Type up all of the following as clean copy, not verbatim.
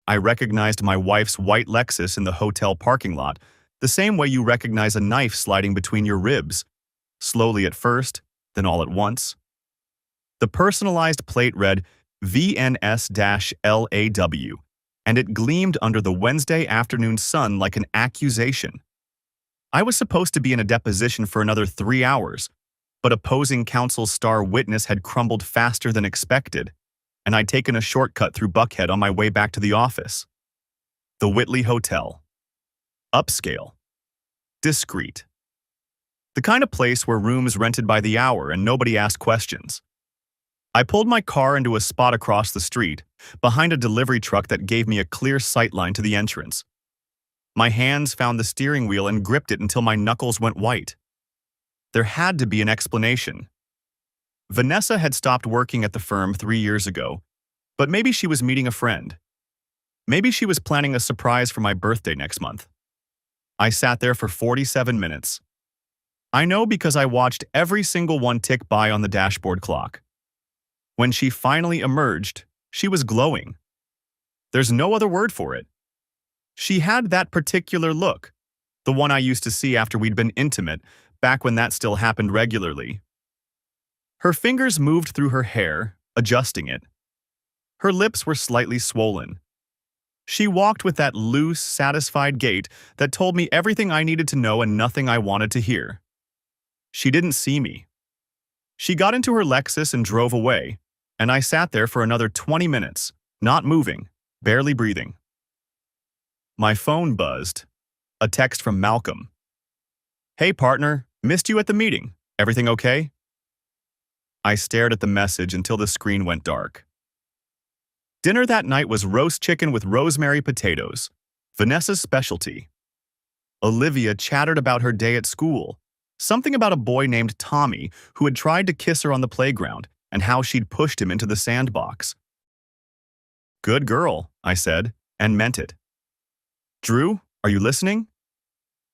I recognized my wife's white Lexus in the hotel parking lot, the same way you recognize a knife sliding between your ribs, slowly at first, then all at once. The personalized plate read VNS-LAW, and it gleamed under the Wednesday afternoon sun like an accusation. I was supposed to be in a deposition for another 3 hours, but opposing counsel's star witness had crumbled faster than expected, and I'd taken a shortcut through Buckhead on my way back to the office. The Whitley Hotel. Upscale. Discreet. The kind of place where rooms rented by the hour and nobody asked questions. I pulled my car into a spot across the street, behind a delivery truck that gave me a clear sightline to the entrance. My hands found the steering wheel and gripped it until my knuckles went white. There had to be an explanation. Vanessa had stopped working at the firm 3 years ago, but maybe she was meeting a friend. Maybe she was planning a surprise for my birthday next month. I sat there for 47 minutes. I know because I watched every single one tick by on the dashboard clock. When she finally emerged, she was glowing. There's no other word for it. She had that particular look, the one I used to see after we'd been intimate, back when that still happened regularly. Her fingers moved through her hair, adjusting it. Her lips were slightly swollen. She walked with that loose, satisfied gait that told me everything I needed to know and nothing I wanted to hear. She didn't see me. She got into her Lexus and drove away, and I sat there for another 20 minutes, not moving, barely breathing. My phone buzzed. A text from Malcolm. "Hey partner, missed you at the meeting. Everything okay?" I stared at the message until the screen went dark. Dinner that night was roast chicken with rosemary potatoes, Vanessa's specialty. Olivia chattered about her day at school, something about a boy named Tommy who had tried to kiss her on the playground and how she'd pushed him into the sandbox. "Good girl," I said, and meant it. "Drew, are you listening?"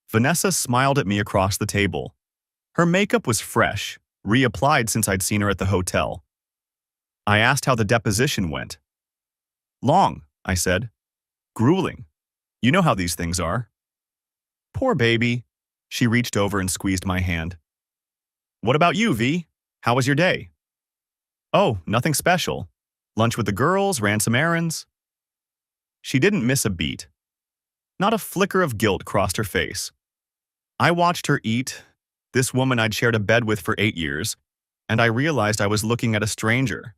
Vanessa smiled at me across the table. Her makeup was fresh, reapplied since I'd seen her at the hotel. I asked how the deposition went. "Long," I said. "Grueling. You know how these things are." "Poor baby." She reached over and squeezed my hand. "What about you, V? How was your day?" "Oh, nothing special. Lunch with the girls, ran some errands." She didn't miss a beat. Not a flicker of guilt crossed her face. I watched her eat, this woman I'd shared a bed with for 8 years, and I realized I was looking at a stranger.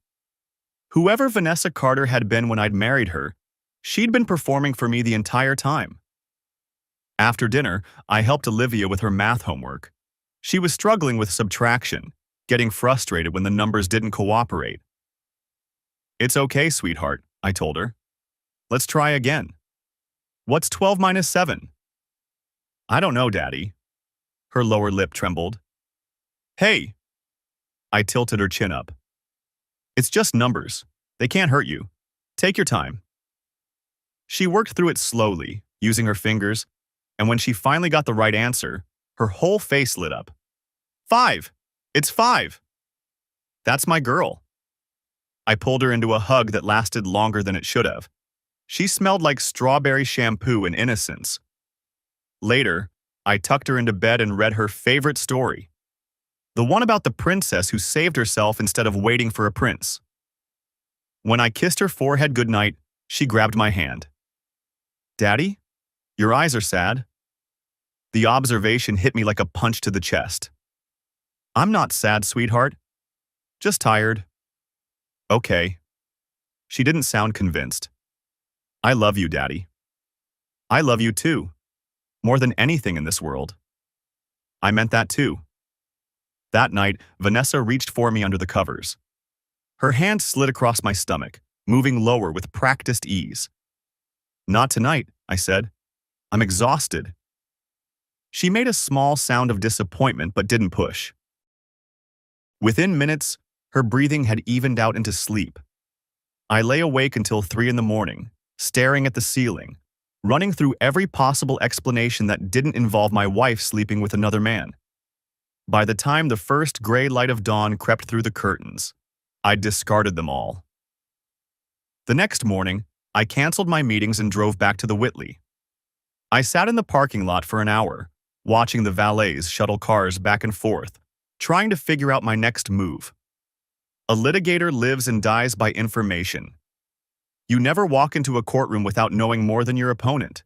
Whoever Vanessa Carter had been when I'd married her, she'd been performing for me the entire time. After dinner, I helped Olivia with her math homework. She was struggling with subtraction, getting frustrated when the numbers didn't cooperate. "It's okay, sweetheart," I told her. "Let's try again. What's 12 minus 7? "I don't know, Daddy." Her lower lip trembled. "Hey!" I tilted her chin up. "It's just numbers. They can't hurt you. Take your time." She worked through it slowly, using her fingers, and when she finally got the right answer, her whole face lit up. 5! It's 5! That's my girl." I pulled her into a hug that lasted longer than it should have. She smelled like strawberry shampoo and innocence. Later, I tucked her into bed and read her favorite story. The one about the princess who saved herself instead of waiting for a prince. When I kissed her forehead goodnight, she grabbed my hand. "Daddy, your eyes are sad." The observation hit me like a punch to the chest. "I'm not sad, sweetheart. Just tired." "Okay." She didn't sound convinced. "I love you, Daddy." "I love you too. More than anything in this world." I meant that too. That night, Vanessa reached for me under the covers. Her hand slid across my stomach, moving lower with practiced ease. "Not tonight," I said. "I'm exhausted." She made a small sound of disappointment but didn't push. Within minutes, her breathing had evened out into sleep. I lay awake until 3 in the morning, staring at the ceiling, running through every possible explanation that didn't involve my wife sleeping with another man. By the time the first gray light of dawn crept through the curtains, I'd discarded them all. The next morning, I canceled my meetings and drove back to the Whitley. I sat in the parking lot for an hour, watching the valets shuttle cars back and forth, trying to figure out my next move. A litigator lives and dies by information. You never walk into a courtroom without knowing more than your opponent.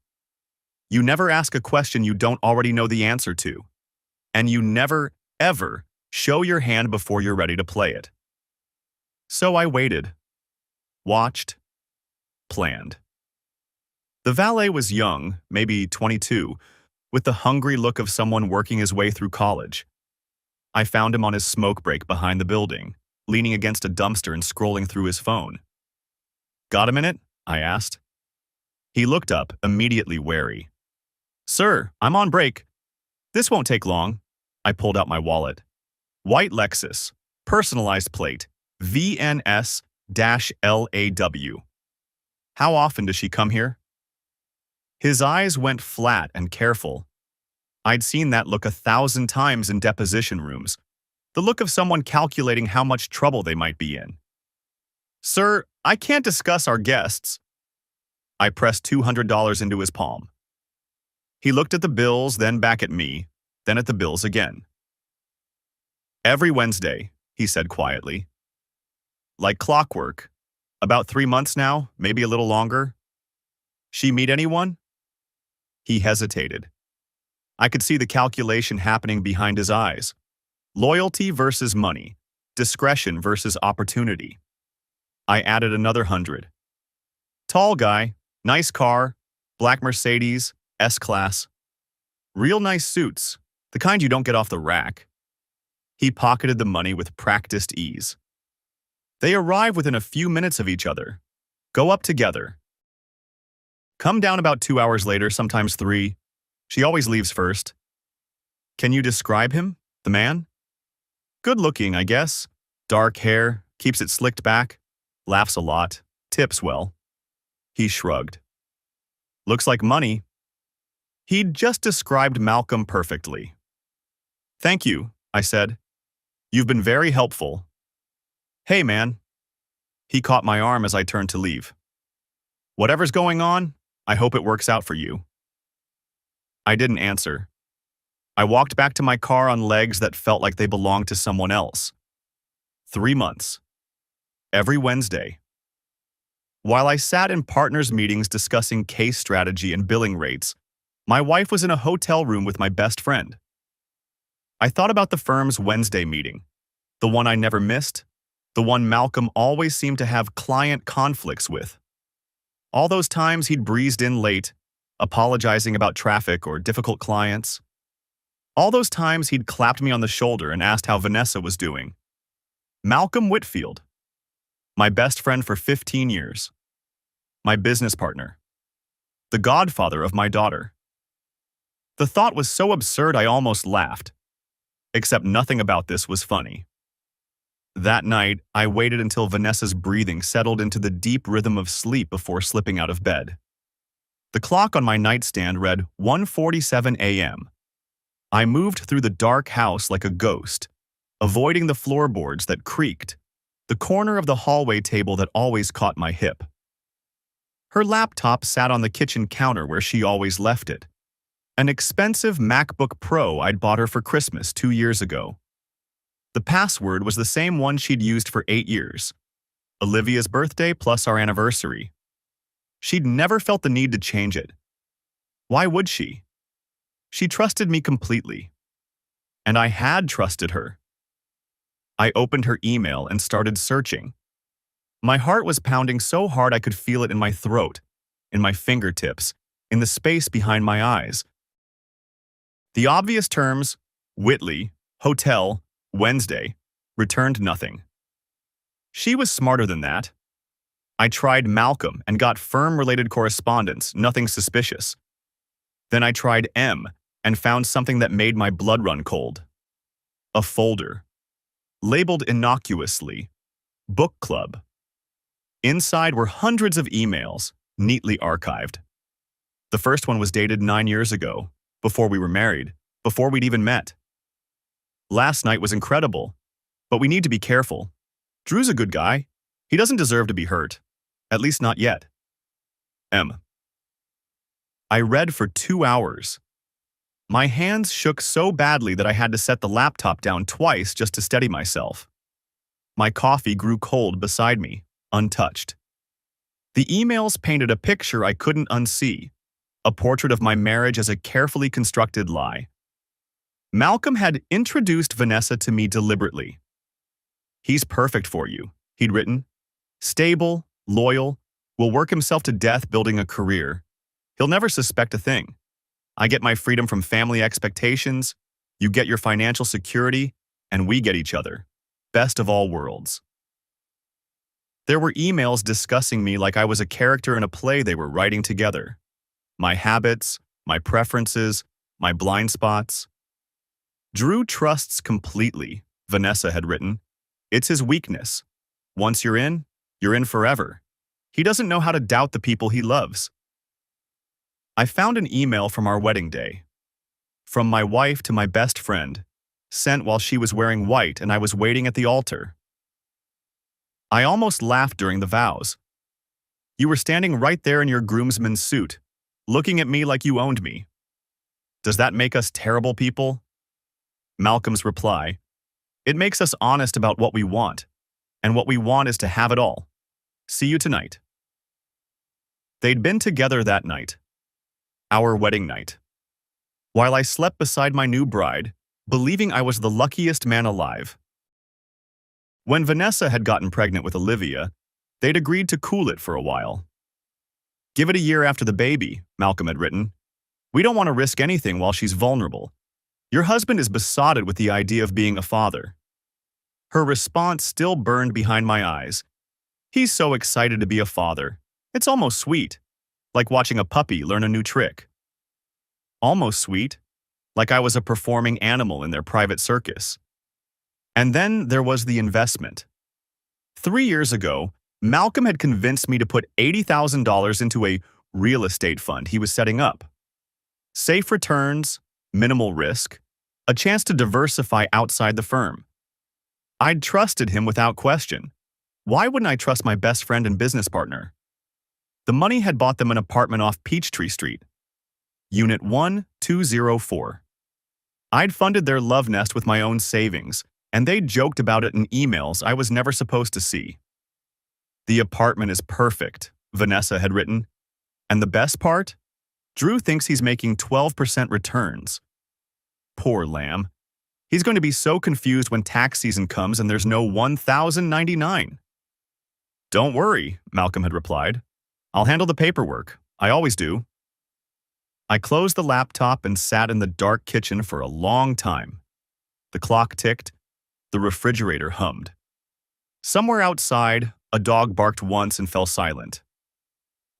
You never ask a question you don't already know the answer to. And you never, ever, show your hand before you're ready to play it. So I waited, watched, planned. The valet was young, maybe 22, with the hungry look of someone working his way through college. I found him on his smoke break behind the building, leaning against a dumpster and scrolling through his phone. "Got a minute?" I asked. He looked up, immediately wary. "Sir, I'm on break. This won't take long." I pulled out my wallet. White Lexus, personalized plate, VNS-LAW. "How often does she come here?" His eyes went flat and careful. I'd seen that look 1,000 times in deposition rooms, the look of someone calculating how much trouble they might be in. "Sir, I can't discuss our guests." I pressed $200 into his palm. He looked at the bills, then back at me, then at the bills again. "Every Wednesday," he said quietly. "Like clockwork. About 3 months now, maybe a little longer." "She meet anyone?" He hesitated. I could see the calculation happening behind his eyes. Loyalty versus money. Discretion versus opportunity. I added another 100. "Tall guy, nice car, black Mercedes, S-Class. Real nice suits, the kind you don't get off the rack." He pocketed the money with practiced ease. "They arrive within a few minutes of each other. Go up together. Come down about 2 hours later, sometimes 3. She always leaves first." "Can you describe him, the man?" "Good looking, I guess. Dark hair, keeps it slicked back, laughs a lot, tips well." He shrugged. "Looks like money." He'd just described Malcolm perfectly. "Thank you," I said. "You've been very helpful." "Hey, man." He caught my arm as I turned to leave. "Whatever's going on, I hope it works out for you." I didn't answer. I walked back to my car on legs that felt like they belonged to someone else. 3 months. Every Wednesday. While I sat in partners' meetings discussing case strategy and billing rates, my wife was in a hotel room with my best friend. I thought about the firm's Wednesday meeting, the one I never missed, the one Malcolm always seemed to have client conflicts with. All those times he'd breezed in late, apologizing about traffic or difficult clients. All those times he'd clapped me on the shoulder and asked how Vanessa was doing. Malcolm Whitfield. My best friend for 15 years. My business partner. The godfather of my daughter. The thought was so absurd I almost laughed. Except nothing about this was funny. That night, I waited until Vanessa's breathing settled into the deep rhythm of sleep before slipping out of bed. The clock on my nightstand read 1:47 a.m. I moved through the dark house like a ghost, avoiding the floorboards that creaked, the corner of the hallway table that always caught my hip. Her laptop sat on the kitchen counter where she always left it. An expensive MacBook Pro I'd bought her for Christmas 2 years ago. The password was the same one she'd used for 8 years. Olivia's birthday plus our anniversary. She'd never felt the need to change it. Why would she? She trusted me completely. And I had trusted her. I opened her email and started searching. My heart was pounding so hard I could feel it in my throat, in my fingertips, in the space behind my eyes. The obvious terms, Whitley, hotel, Wednesday, returned nothing. She was smarter than that. I tried Malcolm and got firm-related correspondence, nothing suspicious. Then I tried M and found something that made my blood run cold. A folder. Labeled innocuously, Book Club. Inside were hundreds of emails, neatly archived. The first one was dated 9 years ago, before we were married, before we'd even met. Last night was incredible, but we need to be careful. Drew's a good guy. He doesn't deserve to be hurt. At least not yet. M. I read for 2 hours. My hands shook so badly that I had to set the laptop down twice just to steady myself. My coffee grew cold beside me, untouched. The emails painted a picture I couldn't unsee, a portrait of my marriage as a carefully constructed lie. Malcolm had introduced Vanessa to me deliberately. "He's perfect for you," he'd written. "Stable, loyal, will work himself to death building a career. He'll never suspect a thing. I get my freedom from family expectations, you get your financial security, and we get each other. Best of all worlds." There were emails discussing me like I was a character in a play they were writing together. My habits, my preferences, my blind spots. "Drew trusts completely," Vanessa had written. "It's his weakness. Once you're in forever. He doesn't know how to doubt the people he loves." I found an email from our wedding day. From my wife to my best friend, sent while she was wearing white and I was waiting at the altar. I almost laughed during the vows. "You were standing right there in your groomsman's suit, looking at me like you owned me. Does that make us terrible people?" Malcolm's reply, "It makes us honest about what we want, and what we want is to have it all. See you tonight." They'd been together that night. Our wedding night. While I slept beside my new bride, believing I was the luckiest man alive. When Vanessa had gotten pregnant with Olivia, they'd agreed to cool it for a while. "Give it a year after the baby," Malcolm had written. "We don't want to risk anything while she's vulnerable. Your husband is besotted with the idea of being a father." Her response still burned behind my eyes. "He's so excited to be a father. It's almost sweet, like watching a puppy learn a new trick." Almost sweet, like I was a performing animal in their private circus. And then there was the investment. 3 years ago, Malcolm had convinced me to put $80,000 into a real estate fund he was setting up. Safe returns, minimal risk, a chance to diversify outside the firm. I'd trusted him without question. Why wouldn't I trust my best friend and business partner? The money had bought them an apartment off Peachtree Street, Unit 1204. I'd funded their love nest with my own savings, and they joked about it in emails I was never supposed to see. "The apartment is perfect," Vanessa had written. "And the best part? Drew thinks he's making 12% returns. Poor lamb. He's going to be so confused when tax season comes and there's no $1,099. "Don't worry," Malcolm had replied. "I'll handle the paperwork. I always do." I closed the laptop and sat in the dark kitchen for a long time. The clock ticked. The refrigerator hummed. Somewhere outside, a dog barked once and fell silent.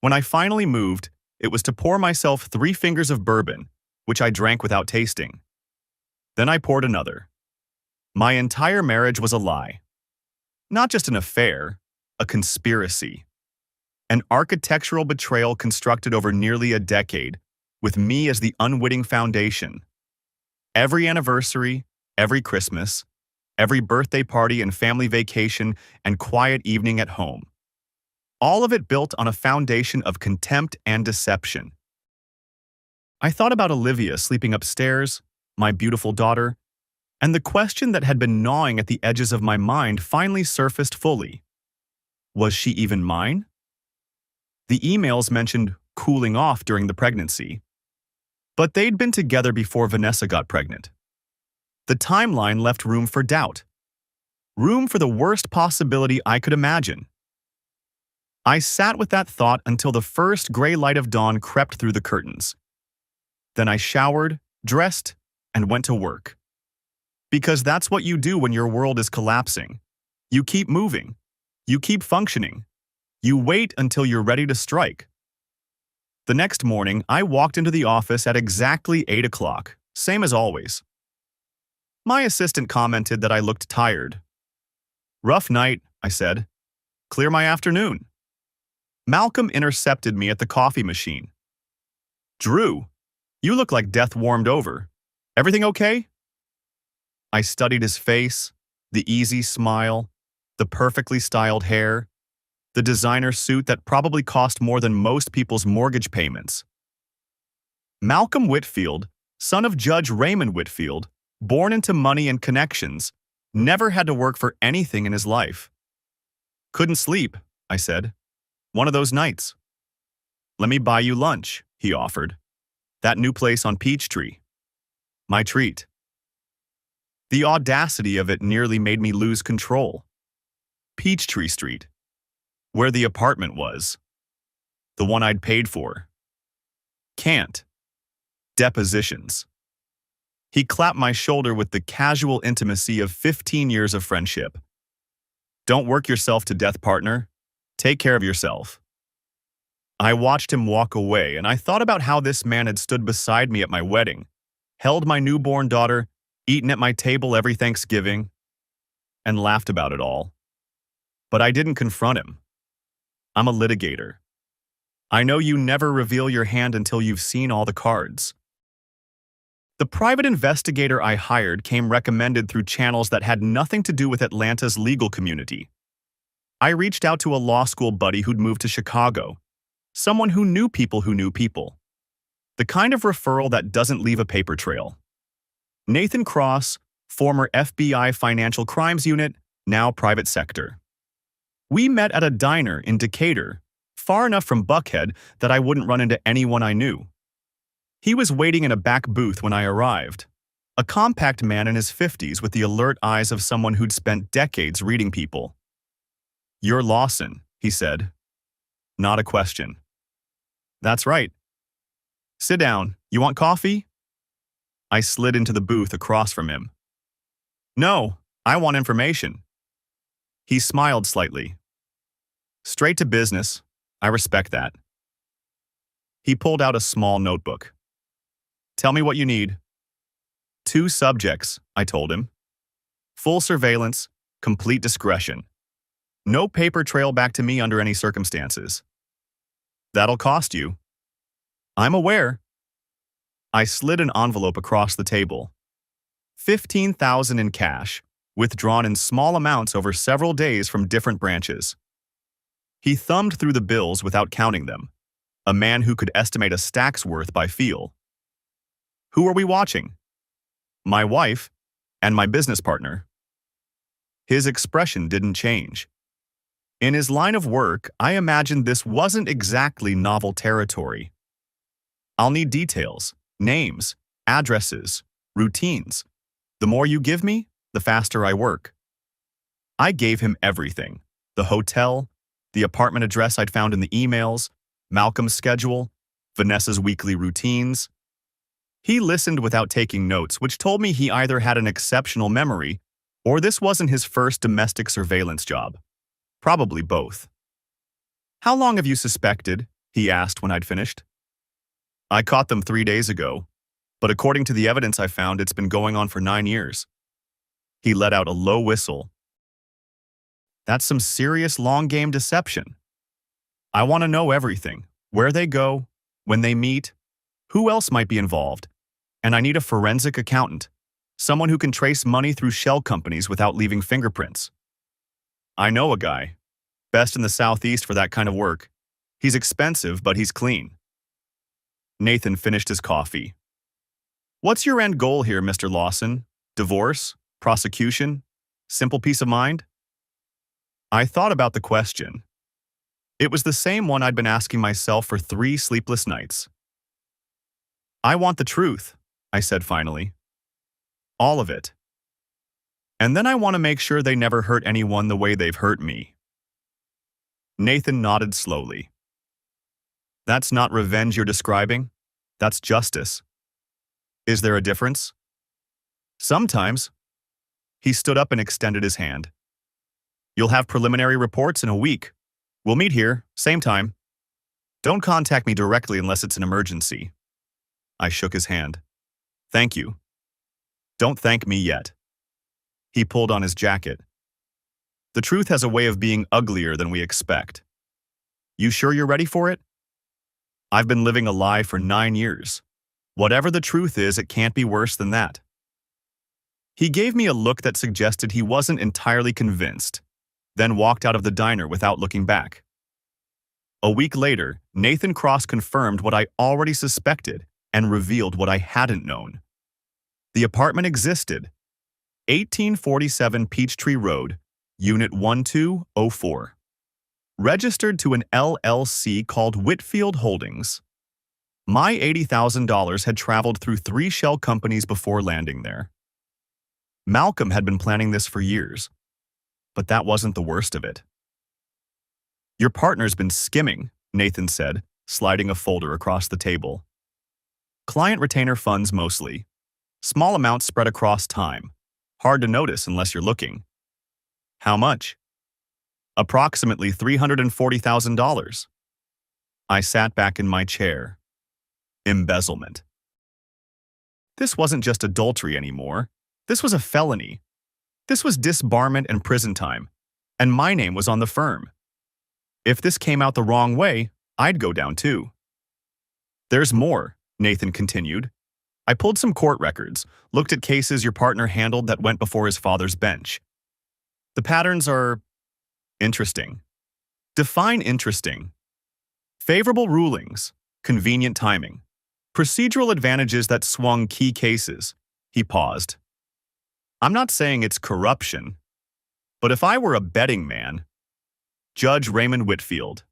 When I finally moved, it was to pour myself 3 fingers of bourbon, which I drank without tasting. Then I poured another. My entire marriage was a lie. Not just an affair, a conspiracy. An architectural betrayal constructed over nearly a decade, with me as the unwitting foundation. Every anniversary, every Christmas, every birthday party and family vacation and quiet evening at home. All of it built on a foundation of contempt and deception. I thought about Olivia sleeping upstairs, my beautiful daughter, and the question that had been gnawing at the edges of my mind finally surfaced fully. Was she even mine? The emails mentioned cooling off during the pregnancy, but they'd been together before Vanessa got pregnant. The timeline left room for doubt. Room for the worst possibility I could imagine. I sat with that thought until the first gray light of dawn crept through the curtains. Then I showered, dressed, and went to work. Because that's what you do when your world is collapsing. You keep moving. You keep functioning. You wait until you're ready to strike. The next morning, I walked into the office at exactly 8 o'clock, same as always. My assistant commented that I looked tired. "Rough night," I said. "Clear my afternoon." Malcolm intercepted me at the coffee machine. "Drew, you look like death warmed over. Everything okay?" I studied his face, the easy smile, the perfectly styled hair. The designer suit that probably cost more than most people's mortgage payments. Malcolm Whitfield, son of Judge Raymond Whitfield, born into money and connections, never had to work for anything in his life. Couldn't sleep, I said. One of those nights. Let me buy you lunch, he offered. That new place on Peachtree. My treat. The audacity of it nearly made me lose control. Peachtree Street. Where the apartment was. The one I'd paid for. Can't. Depositions. He clapped my shoulder with the casual intimacy of 15 years of friendship. Don't work yourself to death, partner. Take care of yourself. I watched him walk away, and I thought about how this man had stood beside me at my wedding, held my newborn daughter, eaten at my table every Thanksgiving, and laughed about it all. But I didn't confront him. I'm a litigator. I know you never reveal your hand until you've seen all the cards. The private investigator I hired came recommended through channels that had nothing to do with Atlanta's legal community. I reached out to a law school buddy who'd moved to Chicago, someone who knew people who knew people. The kind of referral that doesn't leave a paper trail. Nathan Cross, former FBI Financial Crimes Unit, now private sector. We met at a diner in Decatur, far enough from Buckhead that I wouldn't run into anyone I knew. He was waiting in a back booth when I arrived, a compact man in his 50s with the alert eyes of someone who'd spent decades reading people. "You're Lawson," he said. Not a question. "That's right. Sit down. You want coffee?" I slid into the booth across from him. "No, I want information." He smiled slightly. "Straight to business. I respect that." He pulled out a small notebook. "Tell me what you need." "2 subjects," I told him. "Full surveillance, complete discretion. No paper trail back to me under any circumstances." "That'll cost you." "I'm aware." I slid an envelope across the table. $15,000 in cash, withdrawn in small amounts over several days from different branches. He thumbed through the bills without counting them, a man who could estimate a stack's worth by feel. "Who are we watching?" "My wife and my business partner." His expression didn't change. In his line of work, I imagined this wasn't exactly novel territory. "I'll need details, names, addresses, routines. The more you give me, the faster I work." I gave him everything: the hotel, the apartment address I'd found in the emails, Malcolm's schedule, Vanessa's weekly routines. He listened without taking notes, which told me he either had an exceptional memory or this wasn't his first domestic surveillance job. Probably both. "How long have you suspected?" he asked when I'd finished. "I caught them 3 days ago, but according to the evidence I found, it's been going on for 9 years. He let out a low whistle. "That's some serious long-game deception. I want to know everything: where they go, when they meet, who else might be involved, and I need a forensic accountant, someone who can trace money through shell companies without leaving fingerprints." "I know a guy. Best in the Southeast for that kind of work. He's expensive, but he's clean." Nathan finished his coffee. "What's your end goal here, Mr. Lawson? Divorce? Prosecution? Simple peace of mind?" I thought about the question. It was the same one I'd been asking myself for 3 sleepless nights. "I want the truth," I said finally. "All of it. And then I want to make sure they never hurt anyone the way they've hurt me." Nathan nodded slowly. "That's not revenge you're describing. That's justice. Is there a difference?" "Sometimes." He stood up and extended his hand. "You'll have preliminary reports in a week. We'll meet here, same time. Don't contact me directly unless it's an emergency." I shook his hand. "Thank you." "Don't thank me yet." He pulled on his jacket. "The truth has a way of being uglier than we expect. You sure you're ready for it? I've been living a lie for 9 years. Whatever the truth is, it can't be worse than that." He gave me a look that suggested he wasn't entirely convinced. then walked out of the diner without looking back. A week later, Nathan Cross confirmed what I already suspected and revealed what I hadn't known. The apartment existed. 1847 Peachtree Road, Unit 1204. Registered to an LLC called Whitfield Holdings. My $80,000 had traveled through 3 shell companies before landing there. Malcolm had been planning this for years, but that wasn't the worst of it. "Your partner's been skimming," Nathan said, sliding a folder across the table. "Client retainer funds mostly. Small amounts spread across time. Hard to notice unless you're looking." "How much?" "Approximately $340,000. I sat back in my chair. Embezzlement. This wasn't just adultery anymore. This was a felony. This was disbarment and prison time, and my name was on the firm. If this came out the wrong way, I'd go down too. "There's more," Nathan continued. "I pulled some court records, looked at cases your partner handled that went before his father's bench. The patterns are interesting." "Define interesting." "Favorable rulings, convenient timing, procedural advantages that swung key cases." He paused. "I'm not saying it's corruption, but if I were a betting man..." Judge Raymond Whitfield,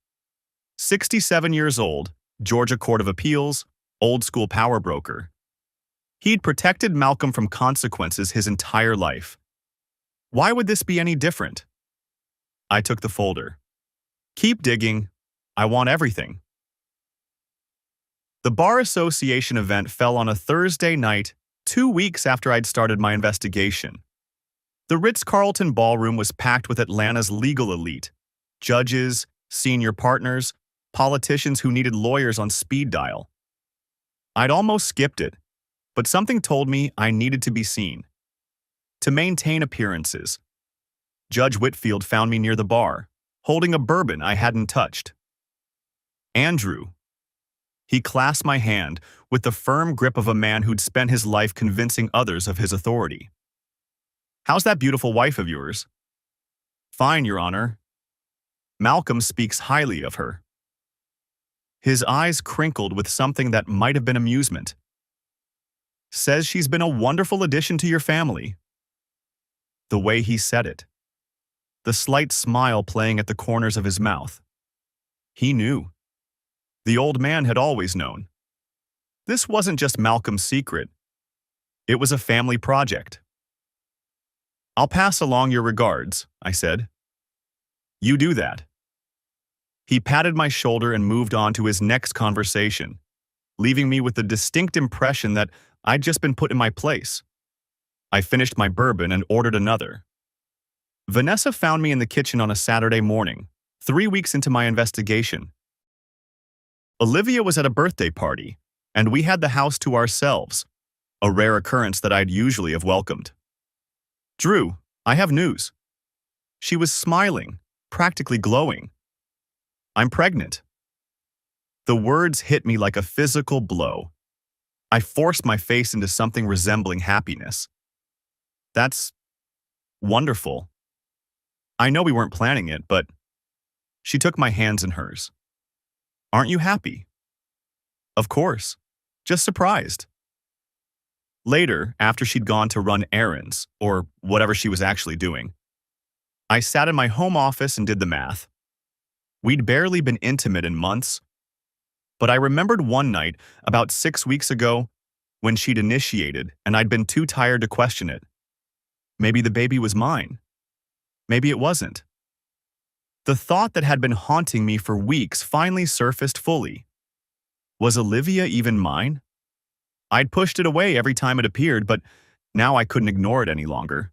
67 years old, Georgia Court of Appeals, old-school power broker. He'd protected Malcolm from consequences his entire life. Why would this be any different? I took the folder. "Keep digging. I want everything." The Bar Association event fell on a Thursday night, 2 weeks after I'd started my investigation. The Ritz-Carlton ballroom was packed with Atlanta's legal elite. Judges, senior partners, politicians who needed lawyers on speed dial. I'd almost skipped it, but something told me I needed to be seen. To maintain appearances. Judge Whitfield found me near the bar, holding a bourbon I hadn't touched. "Andrew." He clasped my hand with the firm grip of a man who'd spent his life convincing others of his authority. "How's that beautiful wife of yours?" "Fine, Your Honor. Malcolm speaks highly of her." His eyes crinkled with something that might have been amusement. "Says she's been a wonderful addition to your family." The way he said it. The slight smile playing at the corners of his mouth. He knew. The old man had always known. This wasn't just Malcolm's secret. It was a family project. "I'll pass along your regards," I said. "You do that." He patted my shoulder and moved on to his next conversation, leaving me with the distinct impression that I'd just been put in my place. I finished my bourbon and ordered another. Vanessa found me in the kitchen on a Saturday morning, 3 weeks into my investigation. Olivia was at a birthday party, and we had the house to ourselves, a rare occurrence that I'd usually have welcomed. "Drew, I have news." She was smiling, practically glowing. "I'm pregnant." The words hit me like a physical blow. I forced my face into something resembling happiness. "That's wonderful. I know we weren't planning it, but..." She took my hands in hers. "Aren't you happy?" "Of course. Just surprised." Later, after she'd gone to run errands, or whatever she was actually doing, I sat in my home office and did the math. We'd barely been intimate in months, but I remembered one night, about 6 weeks ago, when she'd initiated and I'd been too tired to question it. Maybe the baby was mine. Maybe it wasn't. The thought that had been haunting me for weeks finally surfaced fully. Was Olivia even mine? I'd pushed it away every time it appeared, but now I couldn't ignore it any longer.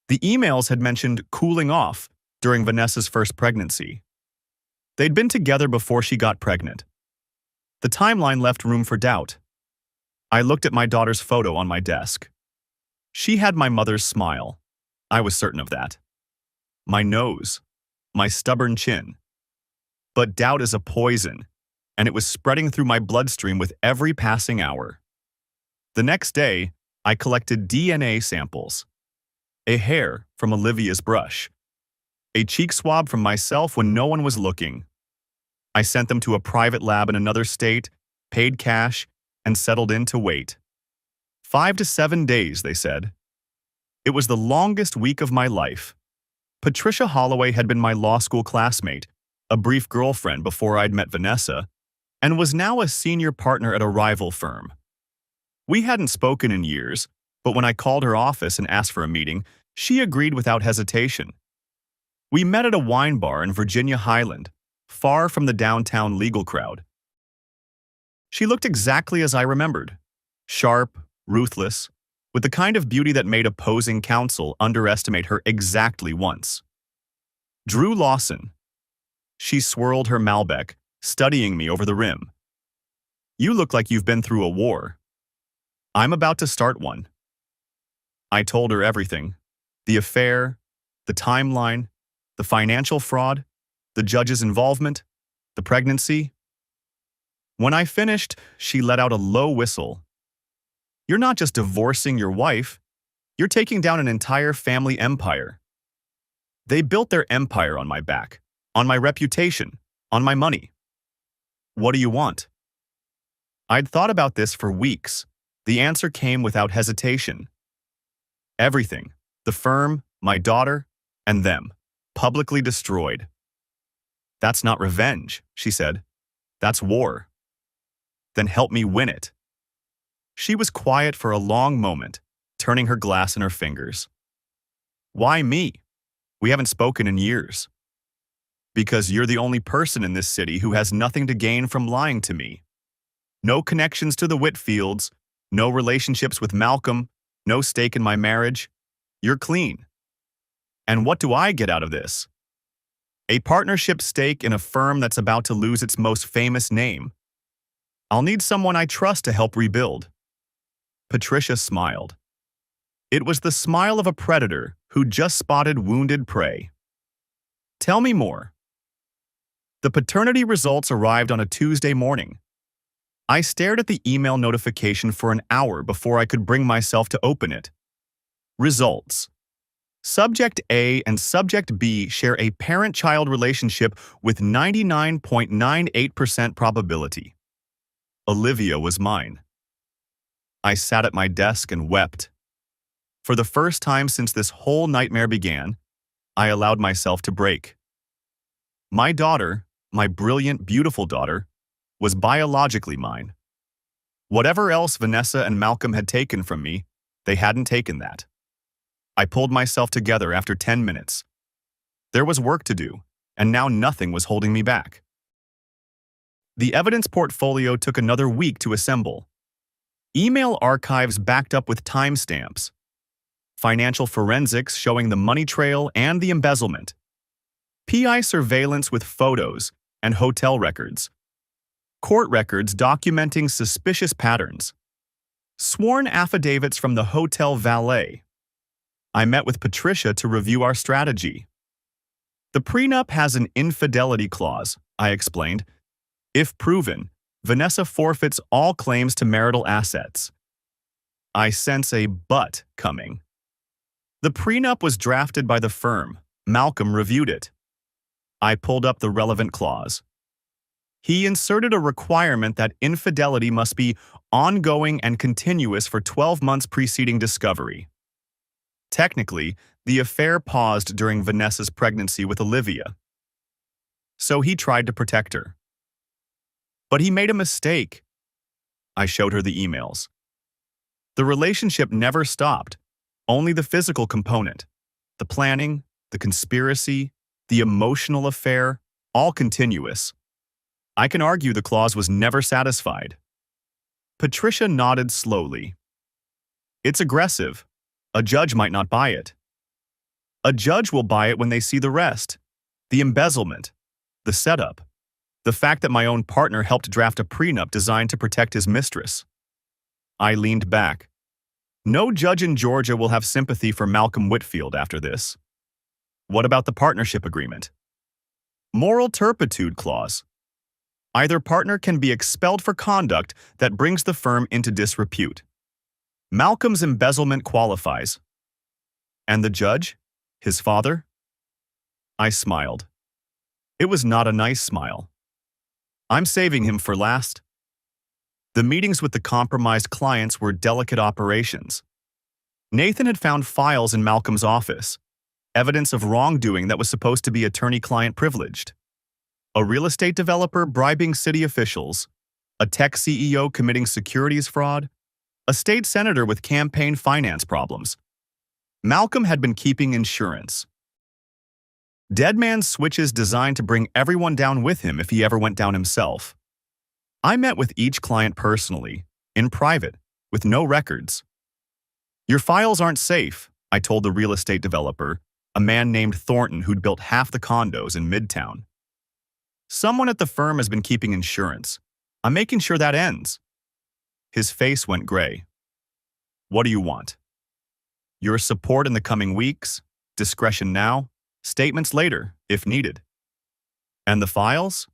The emails had mentioned cooling off during Vanessa's first pregnancy. They'd been together before she got pregnant. The timeline left room for doubt. I looked at my daughter's photo on my desk. She had my mother's smile. I was certain of that. My nose. My stubborn chin. But doubt is a poison, and it was spreading through my bloodstream with every passing hour. The next day, I collected DNA samples. A hair from Olivia's brush. A cheek swab from myself when no one was looking. I sent them to a private lab in another state, paid cash, and settled in to wait. 5 to 7 days, they said. It was the longest week of my life. Patricia Holloway had been my law school classmate, a brief girlfriend before I'd met Vanessa, and was now a senior partner at a rival firm. We hadn't spoken in years, but when I called her office and asked for a meeting, she agreed without hesitation. We met at a wine bar in Virginia Highland, far from the downtown legal crowd. She looked exactly as I remembered, sharp, ruthless, with the kind of beauty that made opposing counsel underestimate her exactly once. Drew Lawson. She swirled her Malbec, studying me over the rim. You look like you've been through a war. I'm about to start one. I told her everything. The affair, the timeline, the financial fraud, the judge's involvement, the pregnancy. When I finished, she let out a low whistle. You're not just divorcing your wife, you're taking down an entire family empire. They built their empire on my back, on my reputation, on my money. What do you want? I'd thought about this for weeks. The answer came without hesitation. Everything, the firm, my daughter, and them, publicly destroyed. That's not revenge, she said. That's war. Then help me win it. She was quiet for a long moment, turning her glass in her fingers. Why me? We haven't spoken in years. Because you're the only person in this city who has nothing to gain from lying to me. No connections to the Whitfields, no relationships with Malcolm, no stake in my marriage. You're clean. And what do I get out of this? A partnership stake in a firm that's about to lose its most famous name. I'll need someone I trust to help rebuild. Patricia smiled. It was the smile of a predator who just spotted wounded prey. Tell me more. The paternity results arrived on a Tuesday morning. I stared at the email notification for an hour before I could bring myself to open it. Results. Subject A and Subject B share a parent-child relationship with 99.98% probability. Olivia was mine. I sat at my desk and wept. For the first time since this whole nightmare began, I allowed myself to break. My daughter, my brilliant, beautiful daughter, was biologically mine. Whatever else Vanessa and Malcolm had taken from me, they hadn't taken that. I pulled myself together after 10 minutes. There was work to do, and now nothing was holding me back. The evidence portfolio took another week to assemble. Email archives backed up with timestamps. Financial forensics showing the money trail and the embezzlement. PI surveillance with photos and hotel records. Court records documenting suspicious patterns. Sworn affidavits from the hotel valet. I met with Patricia to review our strategy. The prenup has an infidelity clause, I explained. If proven, Vanessa forfeits all claims to marital assets. I sense a but coming. The prenup was drafted by the firm. Malcolm reviewed it. I pulled up the relevant clause. He inserted a requirement that infidelity must be ongoing and continuous for 12 months preceding discovery. Technically, the affair paused during Vanessa's pregnancy with Olivia. So he tried to protect her. But he made a mistake. I showed her the emails. The relationship never stopped, only the physical component. The planning, the conspiracy, the emotional affair, all continuous. I can argue the clause was never satisfied. Patricia nodded slowly. It's aggressive. A judge might not buy it. A judge will buy it when they see the rest. The embezzlement, the setup, the fact that my own partner helped draft a prenup designed to protect his mistress. I leaned back. No judge in Georgia will have sympathy for Malcolm Whitfield after this. What about the partnership agreement? Moral turpitude clause. Either partner can be expelled for conduct that brings the firm into disrepute. Malcolm's embezzlement qualifies. And the judge? His father? I smiled. It was not a nice smile. I'm saving him for last. The meetings with the compromised clients were delicate operations. Nathan had found files in Malcolm's office, evidence of wrongdoing that was supposed to be attorney-client privileged. A real estate developer bribing city officials, a tech CEO committing securities fraud, a state senator with campaign finance problems. Malcolm had been keeping insurance. Dead man's switches designed to bring everyone down with him if he ever went down himself. I met with each client personally, in private, with no records. Your files aren't safe, I told the real estate developer, a man named Thornton who'd built half the condos in Midtown. Someone at the firm has been keeping insurance. I'm making sure that ends. His face went gray. What do you want? Your support in the coming weeks, discretion now, statements later, if needed. And the files?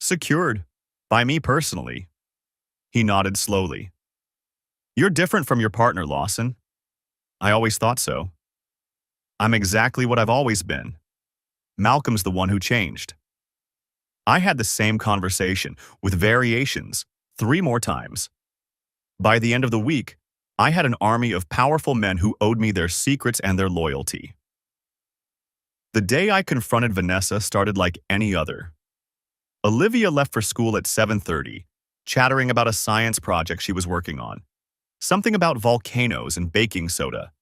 Secured. By me personally. He nodded slowly. You're different from your partner, Lawson. I always thought so. I'm exactly what I've always been. Malcolm's the one who changed. I had the same conversation, with variations, 3 more times. By the end of the week, I had an army of powerful men who owed me their secrets and their loyalty. The day I confronted Vanessa started like any other. Olivia left for school at 7:30, chattering about a science project she was working on. Something about volcanoes and baking soda.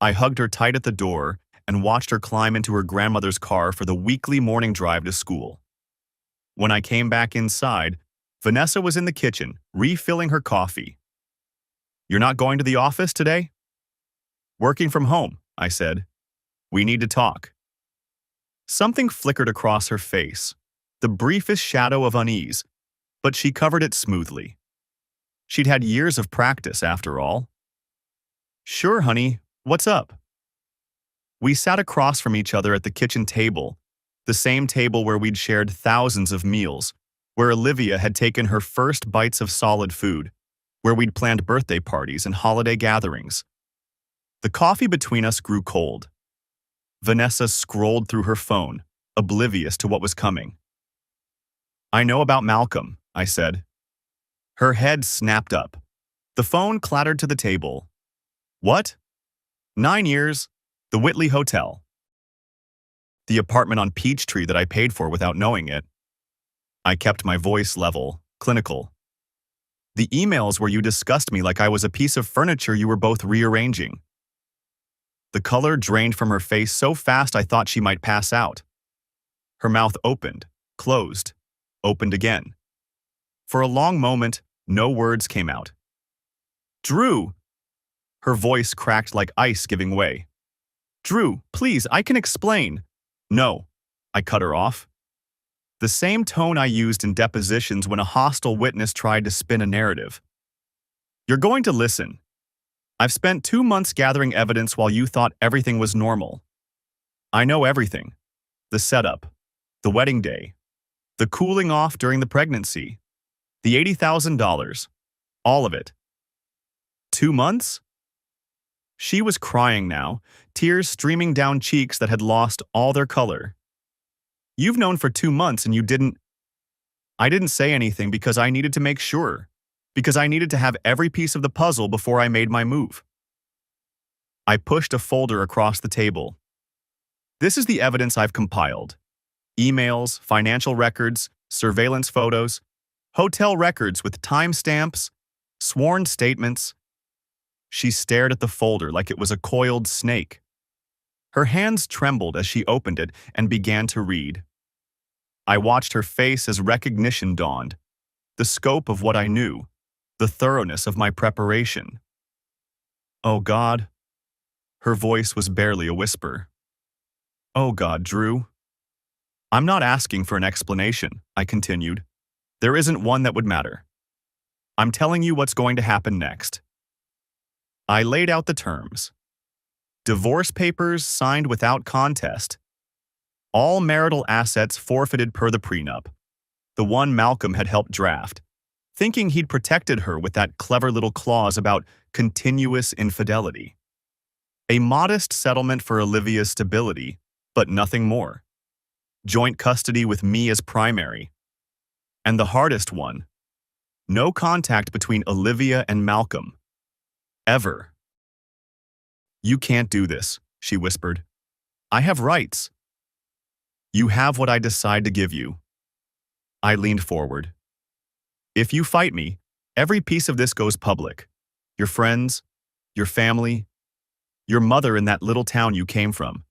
I hugged her tight at the door and watched her climb into her grandmother's car for the weekly morning drive to school. When I came back inside, Vanessa was in the kitchen, refilling her coffee. You're not going to the office today? Working from home, I said. We need to talk. Something flickered across her face, the briefest shadow of unease, but she covered it smoothly. She'd had years of practice, after all. Sure, honey, what's up? We sat across from each other at the kitchen table, the same table where we'd shared thousands of meals, where Olivia had taken her first bites of solid food, where we'd planned birthday parties and holiday gatherings. The coffee between us grew cold. Vanessa scrolled through her phone, oblivious to what was coming. I know about Malcolm, I said. Her head snapped up. The phone clattered to the table. What? 9 years, the Whitley Hotel. The apartment on Peachtree that I paid for without knowing it. I kept my voice level, clinical. The emails where you discussed me like I was a piece of furniture you were both rearranging. The color drained from her face so fast I thought she might pass out. Her mouth opened, closed, opened again. For a long moment, no words came out. Drew! Her voice cracked like ice giving way. Drew, please, I can explain. No, I cut her off. The same tone I used in depositions when a hostile witness tried to spin a narrative. You're going to listen. I've spent 2 months gathering evidence while you thought everything was normal. I know everything. The setup, the wedding day, the cooling off during the pregnancy, the $80,000, all of it. 2 months? She was crying now, tears streaming down cheeks that had lost all their color. You've known for 2 months and you didn't... I didn't say anything because I needed to make sure, because I needed to have every piece of the puzzle before I made my move. I pushed a folder across the table. This is the evidence I've compiled. Emails, financial records, surveillance photos, hotel records with timestamps, sworn statements. She stared at the folder like it was a coiled snake. Her hands trembled as she opened it and began to read. I watched her face as recognition dawned, the scope of what I knew, the thoroughness of my preparation. Oh God. Her voice was barely a whisper. Oh God, Drew. I'm not asking for an explanation, I continued. There isn't one that would matter. I'm telling you what's going to happen next. I laid out the terms. Divorce papers signed without contest. All marital assets forfeited per the prenup, the one Malcolm had helped draft, thinking he'd protected her with that clever little clause about continuous infidelity. A modest settlement for Olivia's stability, but nothing more. Joint custody with me as primary. And the hardest one, no contact between Olivia and Malcolm. Ever. You can't do this, she whispered. I have rights. You have what I decide to give you. I leaned forward. If you fight me, every piece of this goes public. Your friends, your family, your mother in that little town you came from.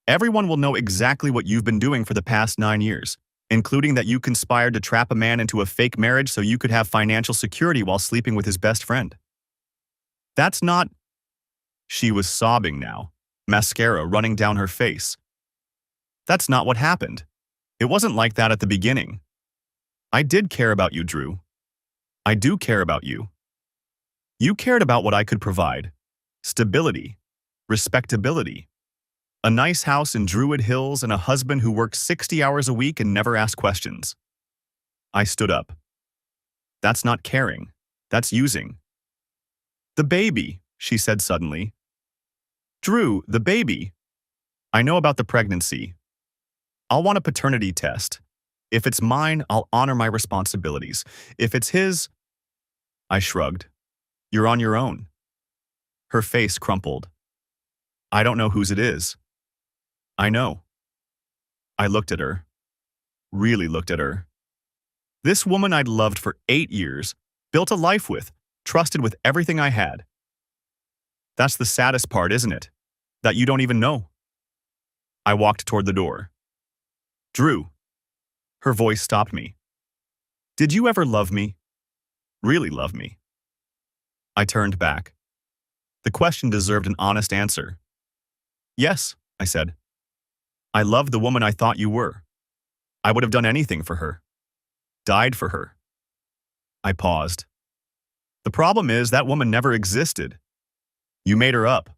Everyone will know exactly what you've been doing for the past 9 years, including that you conspired to trap a man into a fake marriage so you could have financial security while sleeping with his best friend. That's not... She was sobbing now, mascara running down her face. That's not what happened. It wasn't like that at the beginning. I did care about you, Drew. I do care about you. You cared about what I could provide. Stability. Respectability. A nice house in Druid Hills and a husband who worked 60 hours a week and never asked questions. I stood up. That's not caring. That's using. The baby, she said suddenly. Drew, the baby. I know about the pregnancy. I'll want a paternity test. If it's mine, I'll honor my responsibilities. If it's his... I shrugged. You're on your own. Her face crumpled. I don't know whose it is. I know. I looked at her. Really looked at her. This woman I'd loved for 8 years, built a life with, trusted with everything I had. That's the saddest part, isn't it? That you don't even know. I walked toward the door. Drew. Her voice stopped me. Did you ever love me? Really love me? I turned back. The question deserved an honest answer. Yes, I said. I loved the woman I thought you were. I would have done anything for her. Died for her. I paused. The problem is that woman never existed. You made her up.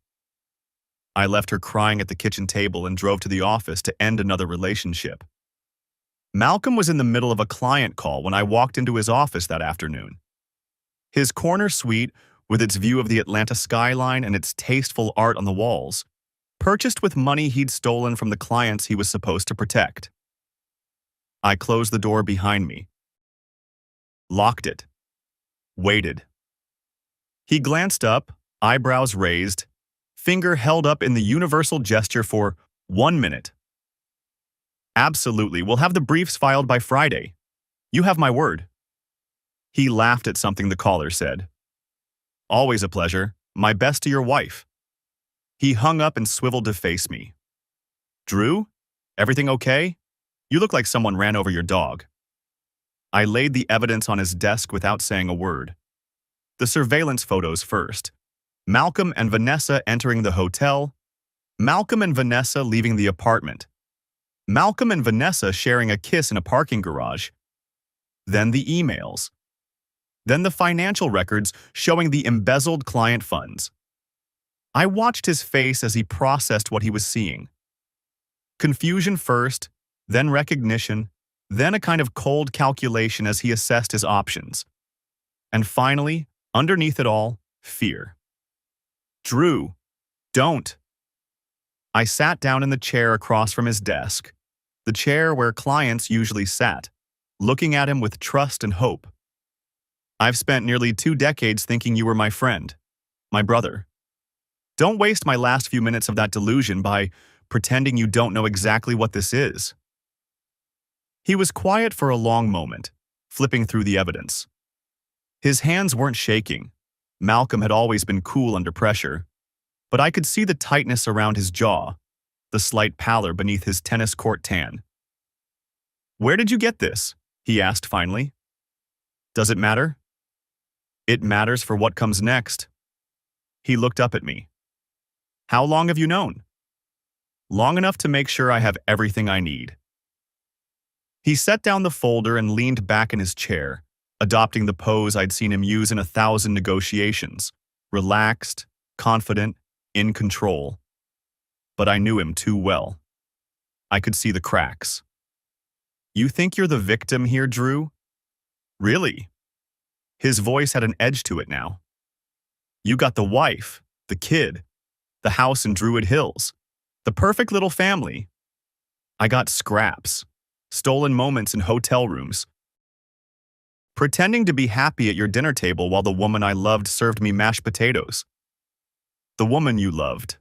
I left her crying at the kitchen table and drove to the office to end another relationship. Malcolm was in the middle of a client call when I walked into his office that afternoon. His corner suite, with its view of the Atlanta skyline and its tasteful art on the walls, purchased with money he'd stolen from the clients he was supposed to protect. I closed the door behind me, locked it, waited. He glanced up, eyebrows raised, finger held up in the universal gesture for 1 minute. Absolutely, we'll have the briefs filed by Friday. You have my word. He laughed at something the caller said. Always a pleasure. My best to your wife. He hung up and swiveled to face me. Drew? Everything okay? You look like someone ran over your dog. I laid the evidence on his desk without saying a word. The surveillance photos first. Malcolm and Vanessa entering the hotel. Malcolm and Vanessa leaving the apartment. Malcolm and Vanessa sharing a kiss in a parking garage. Then the emails. Then the financial records showing the embezzled client funds. I watched his face as he processed what he was seeing. Confusion first, then recognition, then a kind of cold calculation as he assessed his options. And finally, underneath it all, fear. Drew, don't. I sat down in the chair across from his desk, the chair where clients usually sat, looking at him with trust and hope. I've spent nearly 2 decades thinking you were my friend, my brother. Don't waste my last few minutes of that delusion by pretending you don't know exactly what this is. He was quiet for a long moment, flipping through the evidence. His hands weren't shaking. Malcolm had always been cool under pressure, but I could see the tightness around his jaw, the slight pallor beneath his tennis court tan. Where did you get this? He asked finally. Does it matter? It matters for what comes next. He looked up at me. How long have you known? Long enough to make sure I have everything I need. He set down the folder and leaned back in his chair, adopting the pose I'd seen him use in 1,000 negotiations, relaxed, confident, in control. But I knew him too well. I could see the cracks. You think you're the victim here, Drew? Really? His voice had an edge to it now. You got the wife, the kid, the house in Druid Hills, The perfect little family. I got scraps, stolen moments in hotel rooms, pretending to be happy at your dinner table while the woman I loved served me mashed potatoes. The woman you loved.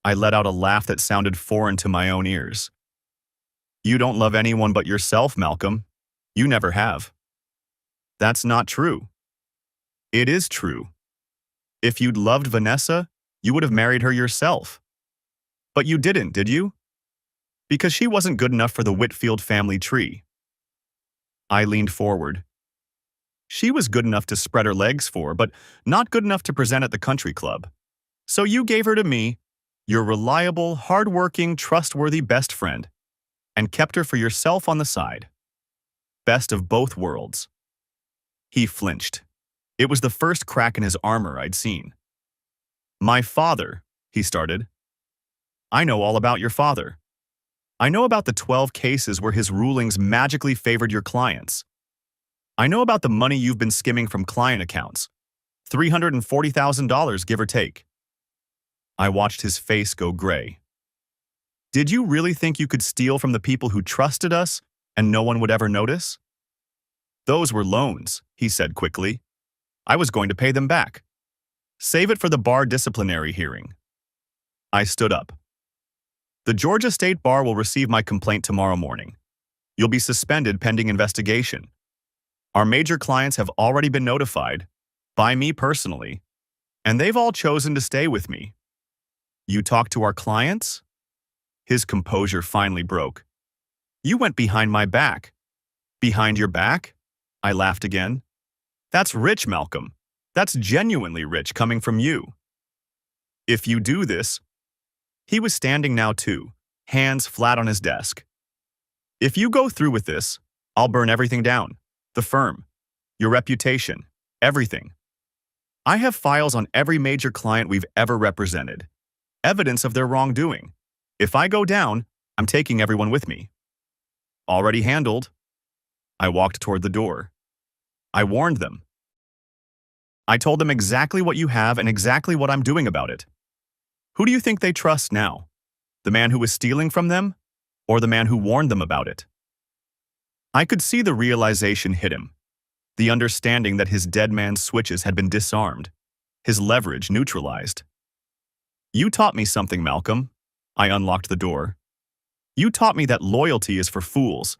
I let out a laugh that sounded foreign to my own ears. You don't love anyone but yourself, Malcolm. You never have. That's not true. It is true. If you'd loved Vanessa, you would have married her yourself. But you didn't, did you? Because she wasn't good enough for the Whitfield family tree. I leaned forward. She was good enough to spread her legs for, but not good enough to present at the country club. So you gave her to me, your reliable, hard-working, trustworthy best friend, and kept her for yourself on the side. Best of both worlds. He flinched. It was the first crack in his armor I'd seen. My father, he started. I know all about your father. I know about the 12 cases where his rulings magically favored your clients. I know about the money you've been skimming from client accounts. $340,000, give or take. I watched his face go gray. Did you really think you could steal from the people who trusted us and no one would ever notice? Those were loans, he said quickly. I was going to pay them back. Save it for the bar disciplinary hearing. I stood up. The Georgia State Bar will receive my complaint tomorrow morning. You'll be suspended pending investigation. Our major clients have already been notified, by me personally, and they've all chosen to stay with me. You talked to our clients? His composure finally broke. You went behind my back. Behind your back? I laughed again. That's rich, Malcolm. That's genuinely rich coming from you. If you do this, he was standing now too, hands flat on his desk. If you go through with this, I'll burn everything down. The firm, your reputation, everything. I have files on every major client we've ever represented. Evidence of their wrongdoing. If I go down, I'm taking everyone with me. Already handled. I walked toward the door. I warned them. I told them exactly what you have and exactly what I'm doing about it. Who do you think they trust now? The man who was stealing from them, or the man who warned them about it? I could see the realization hit him, the understanding that his dead man's switches had been disarmed, his leverage neutralized. You taught me something, Malcolm. I unlocked the door. You taught me that loyalty is for fools,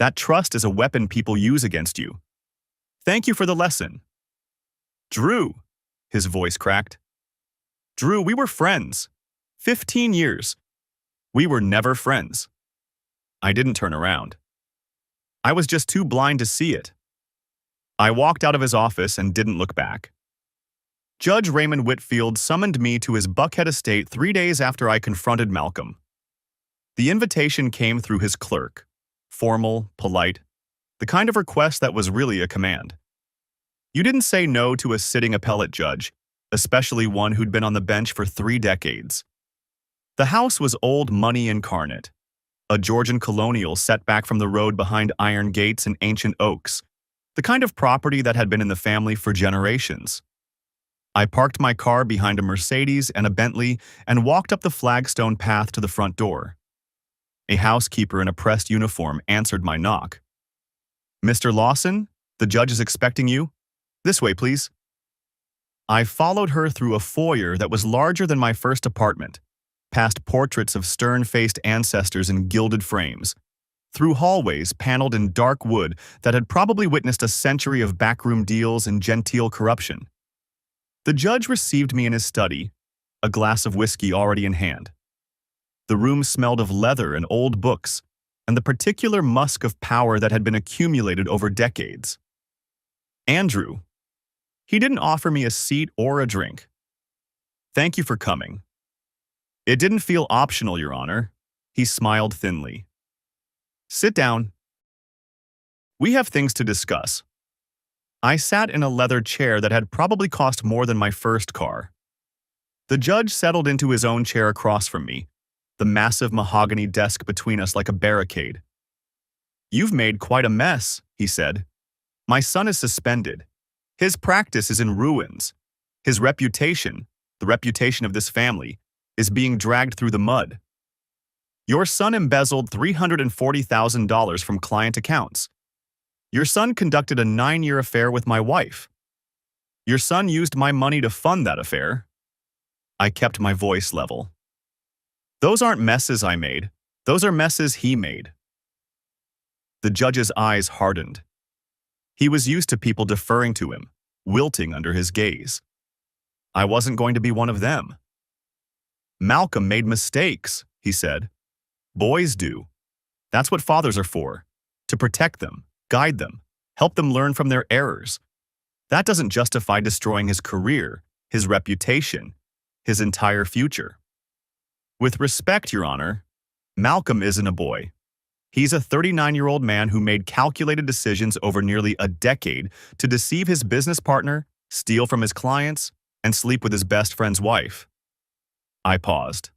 that trust is a weapon people use against you. Thank you for the lesson. Drew, his voice cracked. Drew, we were friends. 15 years. We were never friends. I didn't turn around. I was just too blind to see it. I walked out of his office and didn't look back. Judge Raymond Whitfield summoned me to his Buckhead estate 3 days after I confronted Malcolm. The invitation came through his clerk, formal, polite, the kind of request that was really a command. You didn't say no to a sitting appellate judge, especially one who'd been on the bench for 3 decades. The house was old money incarnate, a Georgian colonial set back from the road behind iron gates and ancient oaks, the kind of property that had been in the family for generations. I parked my car behind a Mercedes and a Bentley and walked up the flagstone path to the front door. A housekeeper in a pressed uniform answered my knock. Mr. Lawson, the judge is expecting you. This way, please. I followed her through a foyer that was larger than my first apartment, past portraits of stern-faced ancestors in gilded frames, through hallways paneled in dark wood that had probably witnessed a century of backroom deals and genteel corruption. The judge received me in his study, a glass of whiskey already in hand. The room smelled of leather and old books, and the particular musk of power that had been accumulated over decades. Andrew. He didn't offer me a seat or a drink. Thank you for coming. It didn't feel optional, Your Honor. He smiled thinly. Sit down. We have things to discuss. I sat in a leather chair that had probably cost more than my first car. The judge settled into his own chair across from me, the massive mahogany desk between us like a barricade. You've made quite a mess, he said. My son is suspended. His practice is in ruins. His reputation, the reputation of this family, is being dragged through the mud. Your son embezzled $340,000 from client accounts. Your son conducted a 9-year affair with my wife. Your son used my money to fund that affair. I kept my voice level. Those aren't messes I made. Those are messes he made. The judge's eyes hardened. He was used to people deferring to him, wilting under his gaze. I wasn't going to be one of them. Malcolm made mistakes, he said. Boys do. That's what fathers are for, to protect them, guide them, help them learn from their errors. That doesn't justify destroying his career, his reputation, his entire future. With respect, Your Honor, Malcolm isn't a boy. He's a 39-year-old man who made calculated decisions over nearly a decade to deceive his business partner, steal from his clients, and sleep with his best friend's wife. I paused.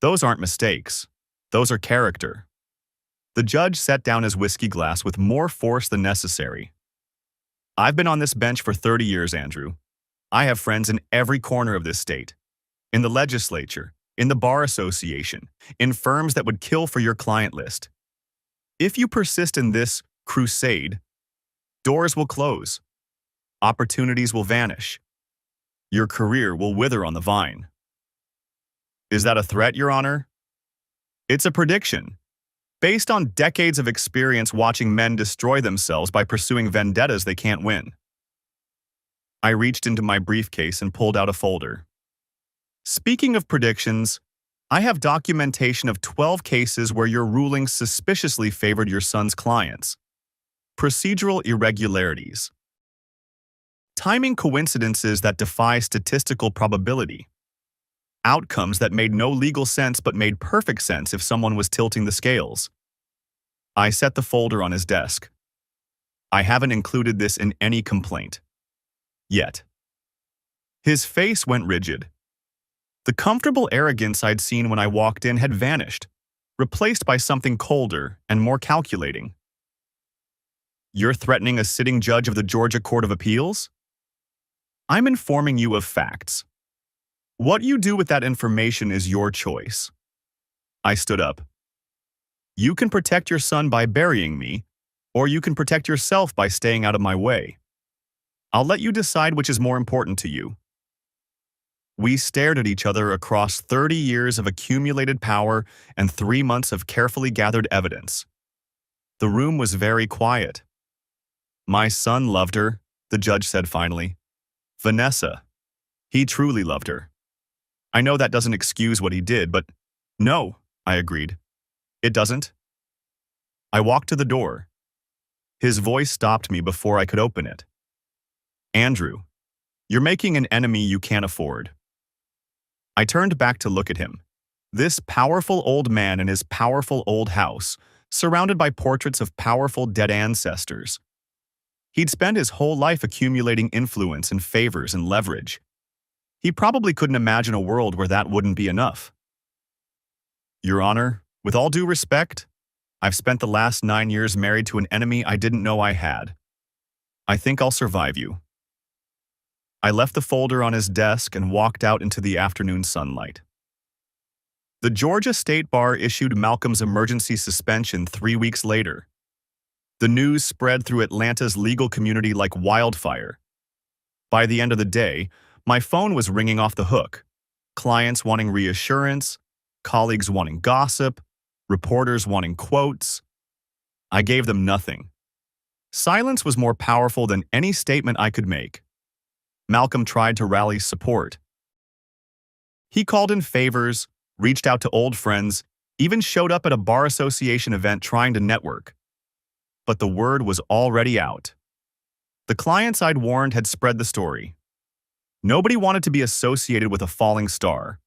Those aren't mistakes. Those are character. The judge set down his whiskey glass with more force than necessary. I've been on this bench for 30 years, Andrew. I have friends in every corner of this state. In the legislature, in the bar association, in firms that would kill for your client list. If you persist in this crusade, doors will close. Opportunities will vanish. Your career will wither on the vine. Is that a threat, Your Honor? It's a prediction, based on decades of experience watching men destroy themselves by pursuing vendettas they can't win. I reached into my briefcase and pulled out a folder. Speaking of predictions, I have documentation of 12 cases where your rulings suspiciously favored your son's clients. Procedural irregularities. Timing coincidences that defy statistical probability. Outcomes that made no legal sense but made perfect sense if someone was tilting the scales. I set the folder on his desk. I haven't included this in any complaint. Yet. His face went rigid. The comfortable arrogance I'd seen when I walked in had vanished, replaced by something colder and more calculating. You're threatening a sitting judge of the Georgia Court of Appeals? I'm informing you of facts. What you do with that information is your choice. I stood up. You can protect your son by burying me, or you can protect yourself by staying out of my way. I'll let you decide which is more important to you. We stared at each other across 30 years of accumulated power and 3 months of carefully gathered evidence. The room was very quiet. My son loved her, the judge said finally. Vanessa. He truly loved her. I know that doesn't excuse what he did, but no, I agreed. It doesn't. I walked to the door. His voice stopped me before I could open it. Andrew, you're making an enemy you can't afford. I turned back to look at him. This powerful old man in his powerful old house, surrounded by portraits of powerful dead ancestors. He'd spent his whole life accumulating influence and favors and leverage. He probably couldn't imagine a world where that wouldn't be enough. Your Honor, with all due respect, I've spent the last 9 years married to an enemy I didn't know I had. I think I'll survive you. I left the folder on his desk and walked out into the afternoon sunlight. The Georgia State Bar issued Malcolm's emergency suspension 3 weeks later. The news spread through Atlanta's legal community like wildfire. By the end of the day, my phone was ringing off the hook. Clients wanting reassurance, colleagues wanting gossip, reporters wanting quotes. I gave them nothing. Silence was more powerful than any statement I could make. Malcolm tried to rally support. He called in favors, reached out to old friends, even showed up at a bar association event trying to network. But the word was already out. The clients I'd warned had spread the story. Nobody wanted to be associated with a falling star.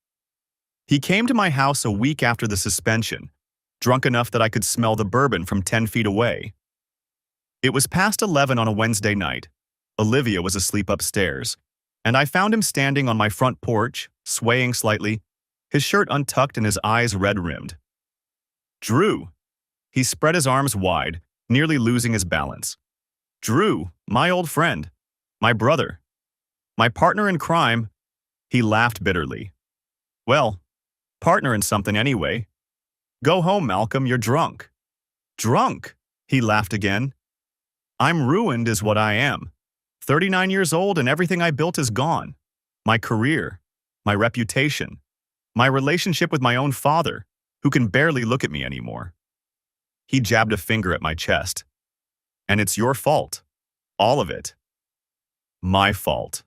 He came to my house a week after the suspension, drunk enough that I could smell the bourbon from 10 feet away. It was past 11 on a Wednesday night. Olivia was asleep upstairs, and I found him standing on my front porch, swaying slightly, his shirt untucked and his eyes red-rimmed. Drew! He spread his arms wide, nearly losing his balance. Drew, my old friend, my brother, my partner in crime. He laughed bitterly. Well, partner in something anyway. Go home, Malcolm, you're drunk. Drunk? He laughed again. I'm ruined is what I am. 39 years old and everything I built is gone. My career, my reputation, my relationship with my own father, who can barely look at me anymore. He jabbed a finger at my chest. And it's your fault. All of it. My fault.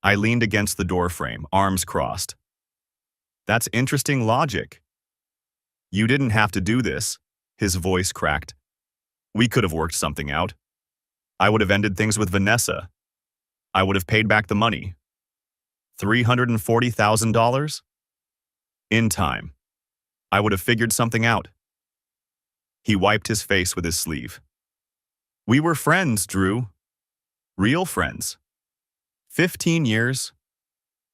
I leaned against the doorframe, arms crossed. That's interesting logic. You didn't have to do this, his voice cracked. We could have worked something out. I would have ended things with Vanessa. I would have paid back the money. $340,000? In time. I would have figured something out. He wiped his face with his sleeve. We were friends, Drew. Real friends. 15 years.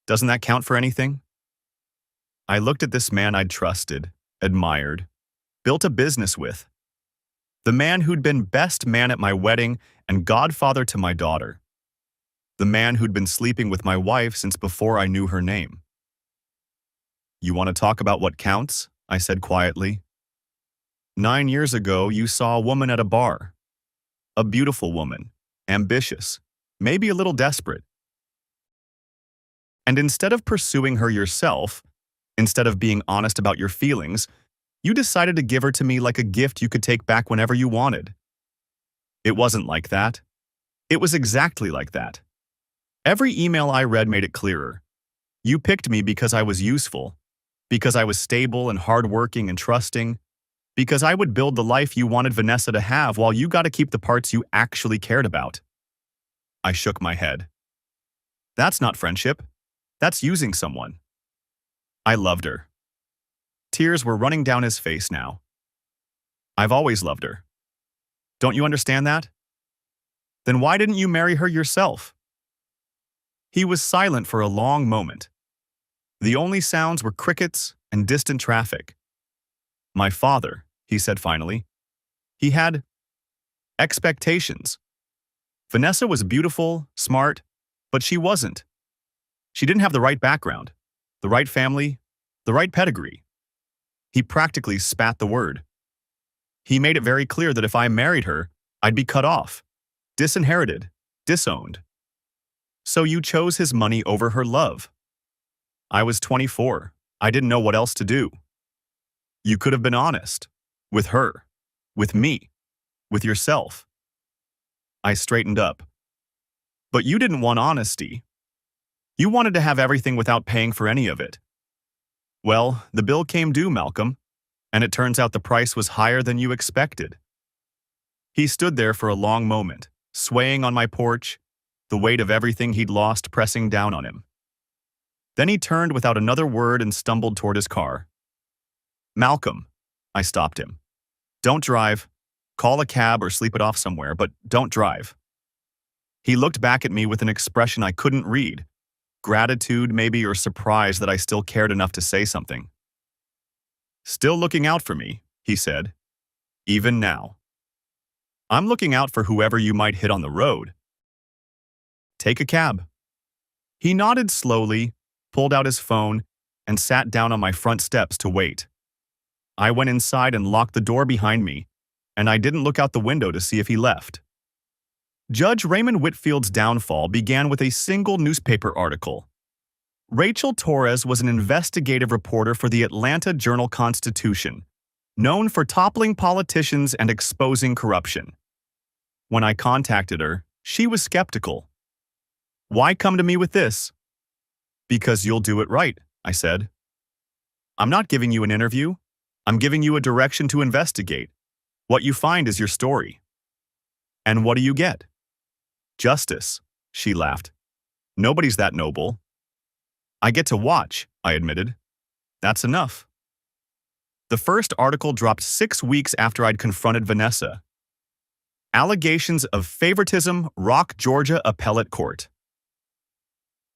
Doesn't that count for anything? I looked at this man I'd trusted, admired, built a business with. The man who'd been best man at my wedding and godfather to my daughter. The man who'd been sleeping with my wife since before I knew her name. You want to talk about what counts? I said quietly. 9 years ago, you saw a woman at a bar. A beautiful woman, ambitious, maybe a little desperate. And instead of pursuing her yourself, instead of being honest about your feelings, you decided to give her to me like a gift you could take back whenever you wanted. It wasn't like that. It was exactly like that. Every email I read made it clearer. You picked me because I was useful, because I was stable and hardworking and trusting, because I would build the life you wanted Vanessa to have while you got to keep the parts you actually cared about. I shook my head. That's not friendship. That's using someone. I loved her. Tears were running down his face now. I've always loved her. Don't you understand that? Then why didn't you marry her yourself? He was silent for a long moment. The only sounds were crickets and distant traffic. My father, he said finally. He had expectations. Vanessa was beautiful, smart, but she wasn't. She didn't have the right background, the right family, the right pedigree. He practically spat the word. He made it very clear that if I married her, I'd be cut off, disinherited, disowned. So you chose his money over her love. I was 24. I didn't know what else to do. You could have been honest. With her. With me. With yourself. I straightened up. But you didn't want honesty. You wanted to have everything without paying for any of it. Well, the bill came due, Malcolm, and it turns out the price was higher than you expected. He stood there for a long moment, swaying on my porch, the weight of everything he'd lost pressing down on him. Then he turned without another word and stumbled toward his car. Malcolm, I stopped him. Don't drive. Call a cab or sleep it off somewhere, but don't drive. He looked back at me with an expression I couldn't read. Gratitude, maybe, or surprise that I still cared enough to say something. Still looking out for me, he said. Even now. I'm looking out for whoever you might hit on the road. Take a cab. He nodded slowly, pulled out his phone, and sat down on my front steps to wait. I went inside and locked the door behind me, and I didn't look out the window to see if he left. Judge Raymond Whitfield's downfall began with a single newspaper article. Rachel Torres was an investigative reporter for the Atlanta Journal-Constitution, known for toppling politicians and exposing corruption. When I contacted her, she was skeptical. Why come to me with this? Because you'll do it right, I said. I'm not giving you an interview. I'm giving you a direction to investigate. What you find is your story. And what do you get? Justice, she laughed. Nobody's that noble. I get to watch, I admitted. That's enough. The first article dropped 6 weeks after I'd confronted Vanessa. Allegations of favoritism rock Georgia Appellate Court.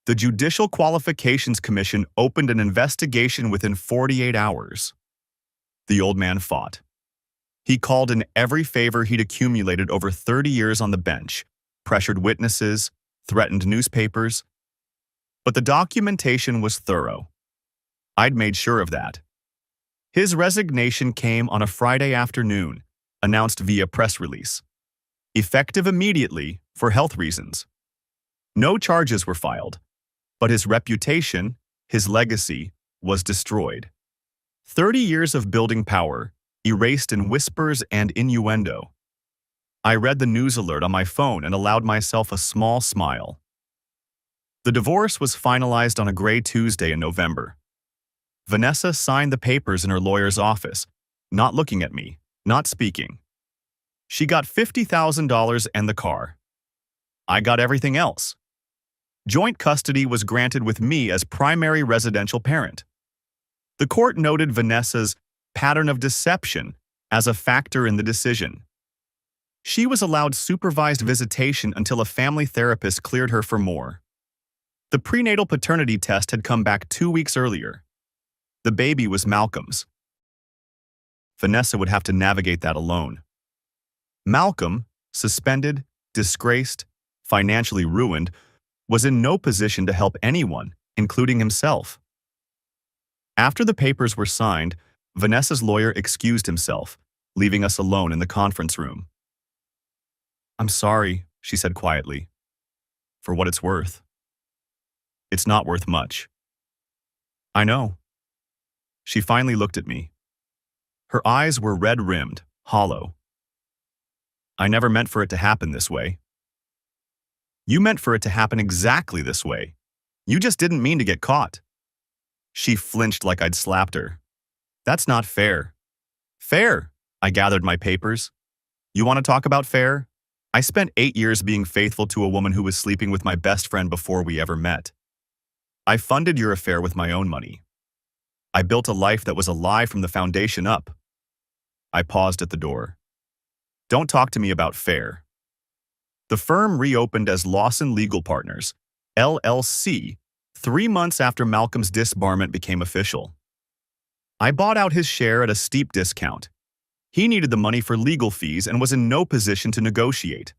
The Judicial Qualifications Commission opened an investigation within 48 hours. The old man fought. He called in every favor he'd accumulated over 30 years on the bench, pressured witnesses, threatened newspapers. But the documentation was thorough. I'd made sure of that. His resignation came on a Friday afternoon, announced via press release. Effective immediately for health reasons. No charges were filed, but his reputation, his legacy, was destroyed. 30 years of building power, erased in whispers and innuendo. I read the news alert on my phone and allowed myself a small smile. The divorce was finalized on a gray Tuesday in November. Vanessa signed the papers in her lawyer's office, not looking at me, not speaking. She got $50,000 and the car. I got everything else. Joint custody was granted with me as primary residential parent. The court noted Vanessa's pattern of deception as a factor in the decision. She was allowed supervised visitation until a family therapist cleared her for more. The prenatal paternity test had come back 2 weeks earlier. The baby was Malcolm's. Vanessa would have to navigate that alone. Malcolm, suspended, disgraced, financially ruined, was in no position to help anyone, including himself. After the papers were signed, Vanessa's lawyer excused himself, leaving us alone in the conference room. "I'm sorry," she said quietly. "For what it's worth." "It's not worth much." "I know." She finally looked at me. Her eyes were red-rimmed, hollow. "I never meant for it to happen this way." "You meant for it to happen exactly this way. You just didn't mean to get caught." She flinched like I'd slapped her. "That's not fair." "Fair." I gathered my papers. "You want to talk about fair? I spent 8 years being faithful to a woman who was sleeping with my best friend before we ever met. I funded your affair with my own money. I built a life that was a lie from the foundation up." I paused at the door. "Don't talk to me about fair." The firm reopened as Lawson Legal Partners, LLC, 3 months after Malcolm's disbarment became official. I bought out his share at a steep discount. He needed the money for legal fees and was in no position to negotiate.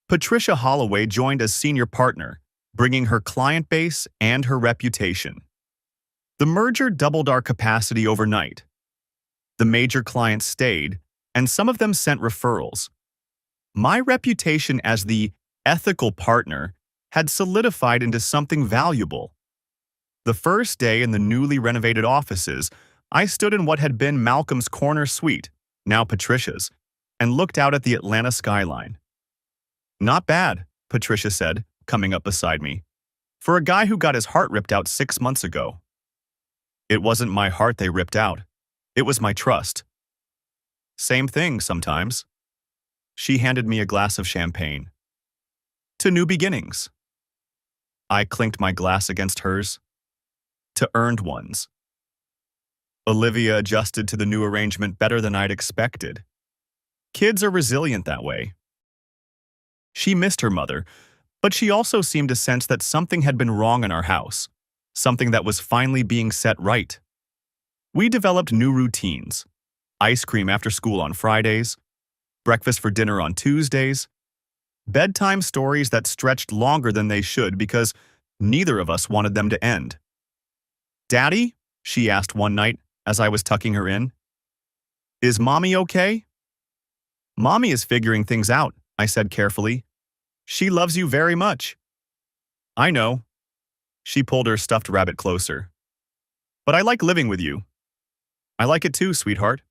Patricia Holloway joined as senior partner, bringing her client base and her reputation. The merger doubled our capacity overnight. The major clients stayed, and some of them sent referrals. My reputation as the ethical partner had solidified into something valuable. The first day in the newly renovated offices, I stood in what had been Malcolm's corner suite, now Patricia's, and looked out at the Atlanta skyline. "Not bad," Patricia said, coming up beside me, "for a guy who got his heart ripped out 6 months ago." "It wasn't my heart they ripped out. It was my trust." "Same thing sometimes." She handed me a glass of champagne. "To new beginnings." I clinked my glass against hers. "To earned ones." Olivia adjusted to the new arrangement better than I'd expected. Kids are resilient that way. She missed her mother, but she also seemed to sense that something had been wrong in our house, something that was finally being set right. We developed new routines: ice cream after school on Fridays, breakfast for dinner on Tuesdays, bedtime stories that stretched longer than they should because neither of us wanted them to end. "Daddy?" she asked one night as I was tucking her in. "Is Mommy okay?" "Mommy is figuring things out," I said carefully. "She loves you very much." "I know." She pulled her stuffed rabbit closer. "But I like living with you." "I like it too, sweetheart."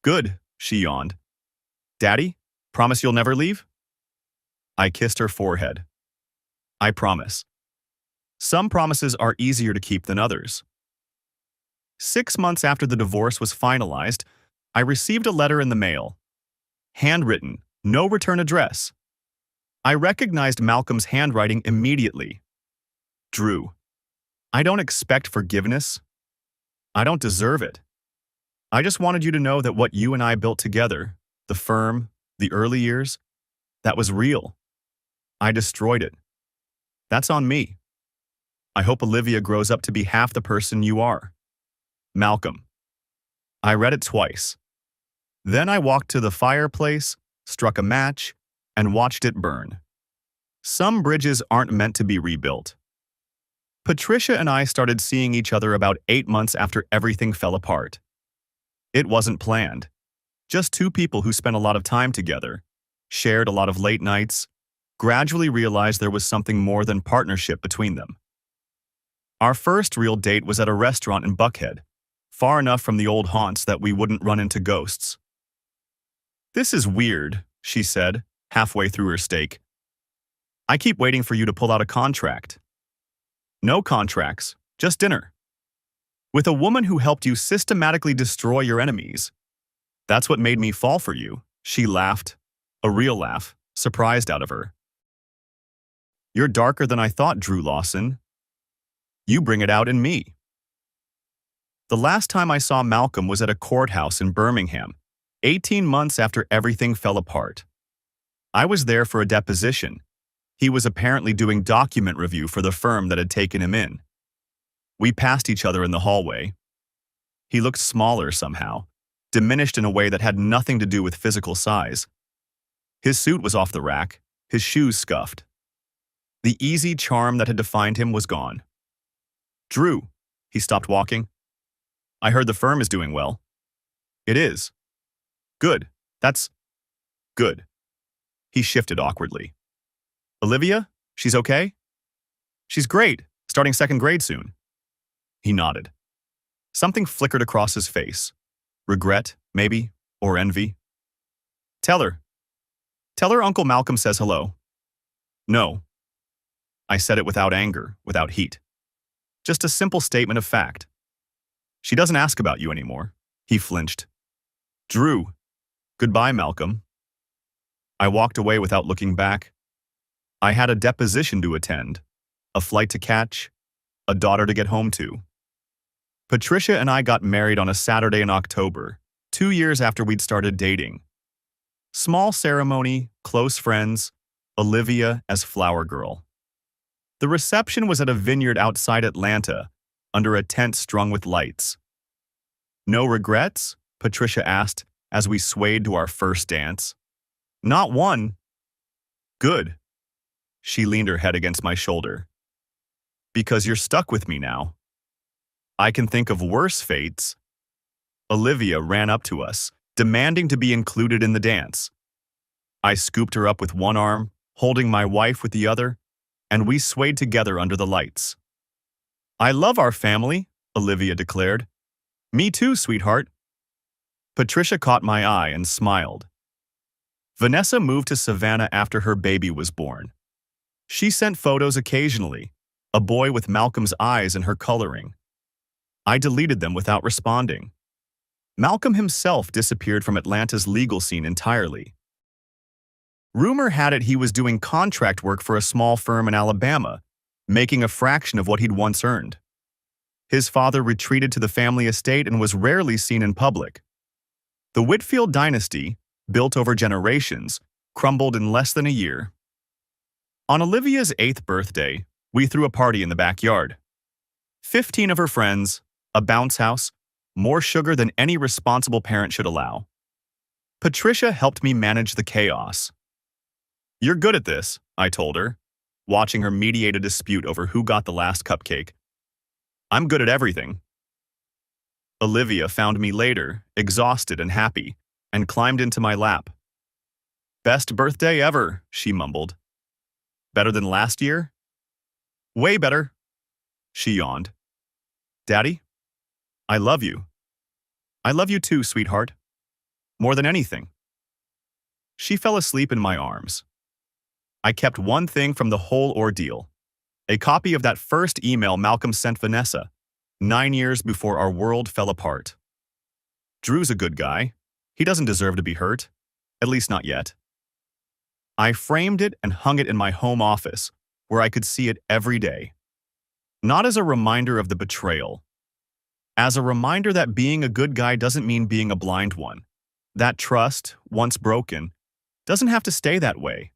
"Good," she yawned. "Daddy, promise you'll never leave?" I kissed her forehead. "I promise." Some promises are easier to keep than others. 6 months after the divorce was finalized, I received a letter in the mail. Handwritten, no return address. I recognized Malcolm's handwriting immediately. Drew, I don't expect forgiveness. I don't deserve it. I just wanted you to know that what you and I built together, the firm, the early years, that was real. I destroyed it. That's on me. I hope Olivia grows up to be half the person you are. Malcolm. I read it twice. Then I walked to the fireplace, struck a match, and watched it burn. Some bridges aren't meant to be rebuilt. Patricia and I started seeing each other about 8 months after everything fell apart. It wasn't planned. Just two people who spent a lot of time together, shared a lot of late nights, gradually realized there was something more than partnership between them. Our first real date was at a restaurant in Buckhead, far enough from the old haunts that we wouldn't run into ghosts. "This is weird," she said, halfway through her steak. "I keep waiting for you to pull out a contract." "No contracts, just dinner. With a woman who helped you systematically destroy your enemies. That's what made me fall for you." She laughed, a real laugh, surprised out of her. "You're darker than I thought, Drew Lawson. You bring it out in me." The last time I saw Malcolm was at a courthouse in Birmingham, 18 months after everything fell apart. I was there for a deposition. He was apparently doing document review for the firm that had taken him in. We passed each other in the hallway. He looked smaller somehow, diminished in a way that had nothing to do with physical size. His suit was off the rack, his shoes scuffed. The easy charm that had defined him was gone. "Drew," he stopped walking. "I heard the firm is doing well." "It is." "Good. That's good." He shifted awkwardly. "Olivia? She's okay?" "She's great, starting second grade soon." He nodded. Something flickered across his face. Regret, maybe, or envy. Tell her Uncle Malcolm says hello." "No." I said it without anger, without heat. Just a simple statement of fact. "She doesn't ask about you anymore." He flinched. "Drew. Goodbye, Malcolm." I walked away without looking back. I had a deposition to attend, a flight to catch, a daughter to get home to. Patricia and I got married on a Saturday in October, 2 years after we'd started dating. Small ceremony, close friends, Olivia as flower girl. The reception was at a vineyard outside Atlanta, under a tent strung with lights. "No regrets?" Patricia asked as we swayed to our first dance. "Not one." "Good." She leaned her head against my shoulder. "Because you're stuck with me now. I can think of worse fates." Olivia ran up to us, demanding to be included in the dance. I scooped her up with one arm, holding my wife with the other, and we swayed together under the lights. "I love our family," Olivia declared. "Me too, sweetheart." Patricia caught my eye and smiled. Vanessa moved to Savannah after her baby was born. She sent photos occasionally, a boy with Malcolm's eyes and her coloring. I deleted them without responding. Malcolm himself disappeared from Atlanta's legal scene entirely. Rumor had it he was doing contract work for a small firm in Alabama, making a fraction of what he'd once earned. His father retreated to the family estate and was rarely seen in public. The Whitfield dynasty, built over generations, crumbled in less than a year. On Olivia's 8th birthday, we threw a party in the backyard. 15 of her friends, a bounce house, more sugar than any responsible parent should allow. Patricia helped me manage the chaos. "You're good at this," I told her, watching her mediate a dispute over who got the last cupcake. "I'm good at everything." Olivia found me later, exhausted and happy, and climbed into my lap. "Best birthday ever," she mumbled. "Better than last year?" "Way better." She yawned. "Daddy? I love you." "I love you too, sweetheart. More than anything." She fell asleep in my arms. I kept one thing from the whole ordeal: a copy of that first email Malcolm sent Vanessa, 9 years before our world fell apart. "Drew's a good guy. He doesn't deserve to be hurt. At least not yet." I framed it and hung it in my home office, where I could see it every day. Not as a reminder of the betrayal. As a reminder that being a good guy doesn't mean being a blind one. That trust, once broken, doesn't have to stay that way.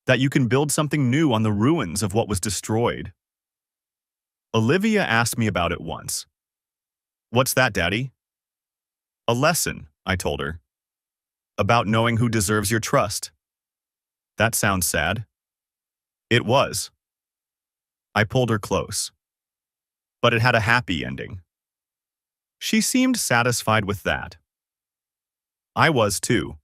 That you can build something new on the ruins of what was destroyed. Olivia asked me about it once. "What's that, Daddy?" "A lesson," I told her. "About knowing who deserves your trust." That sounds sad. It was. I pulled her close. but it had a happy ending. She seemed satisfied with that. I was too.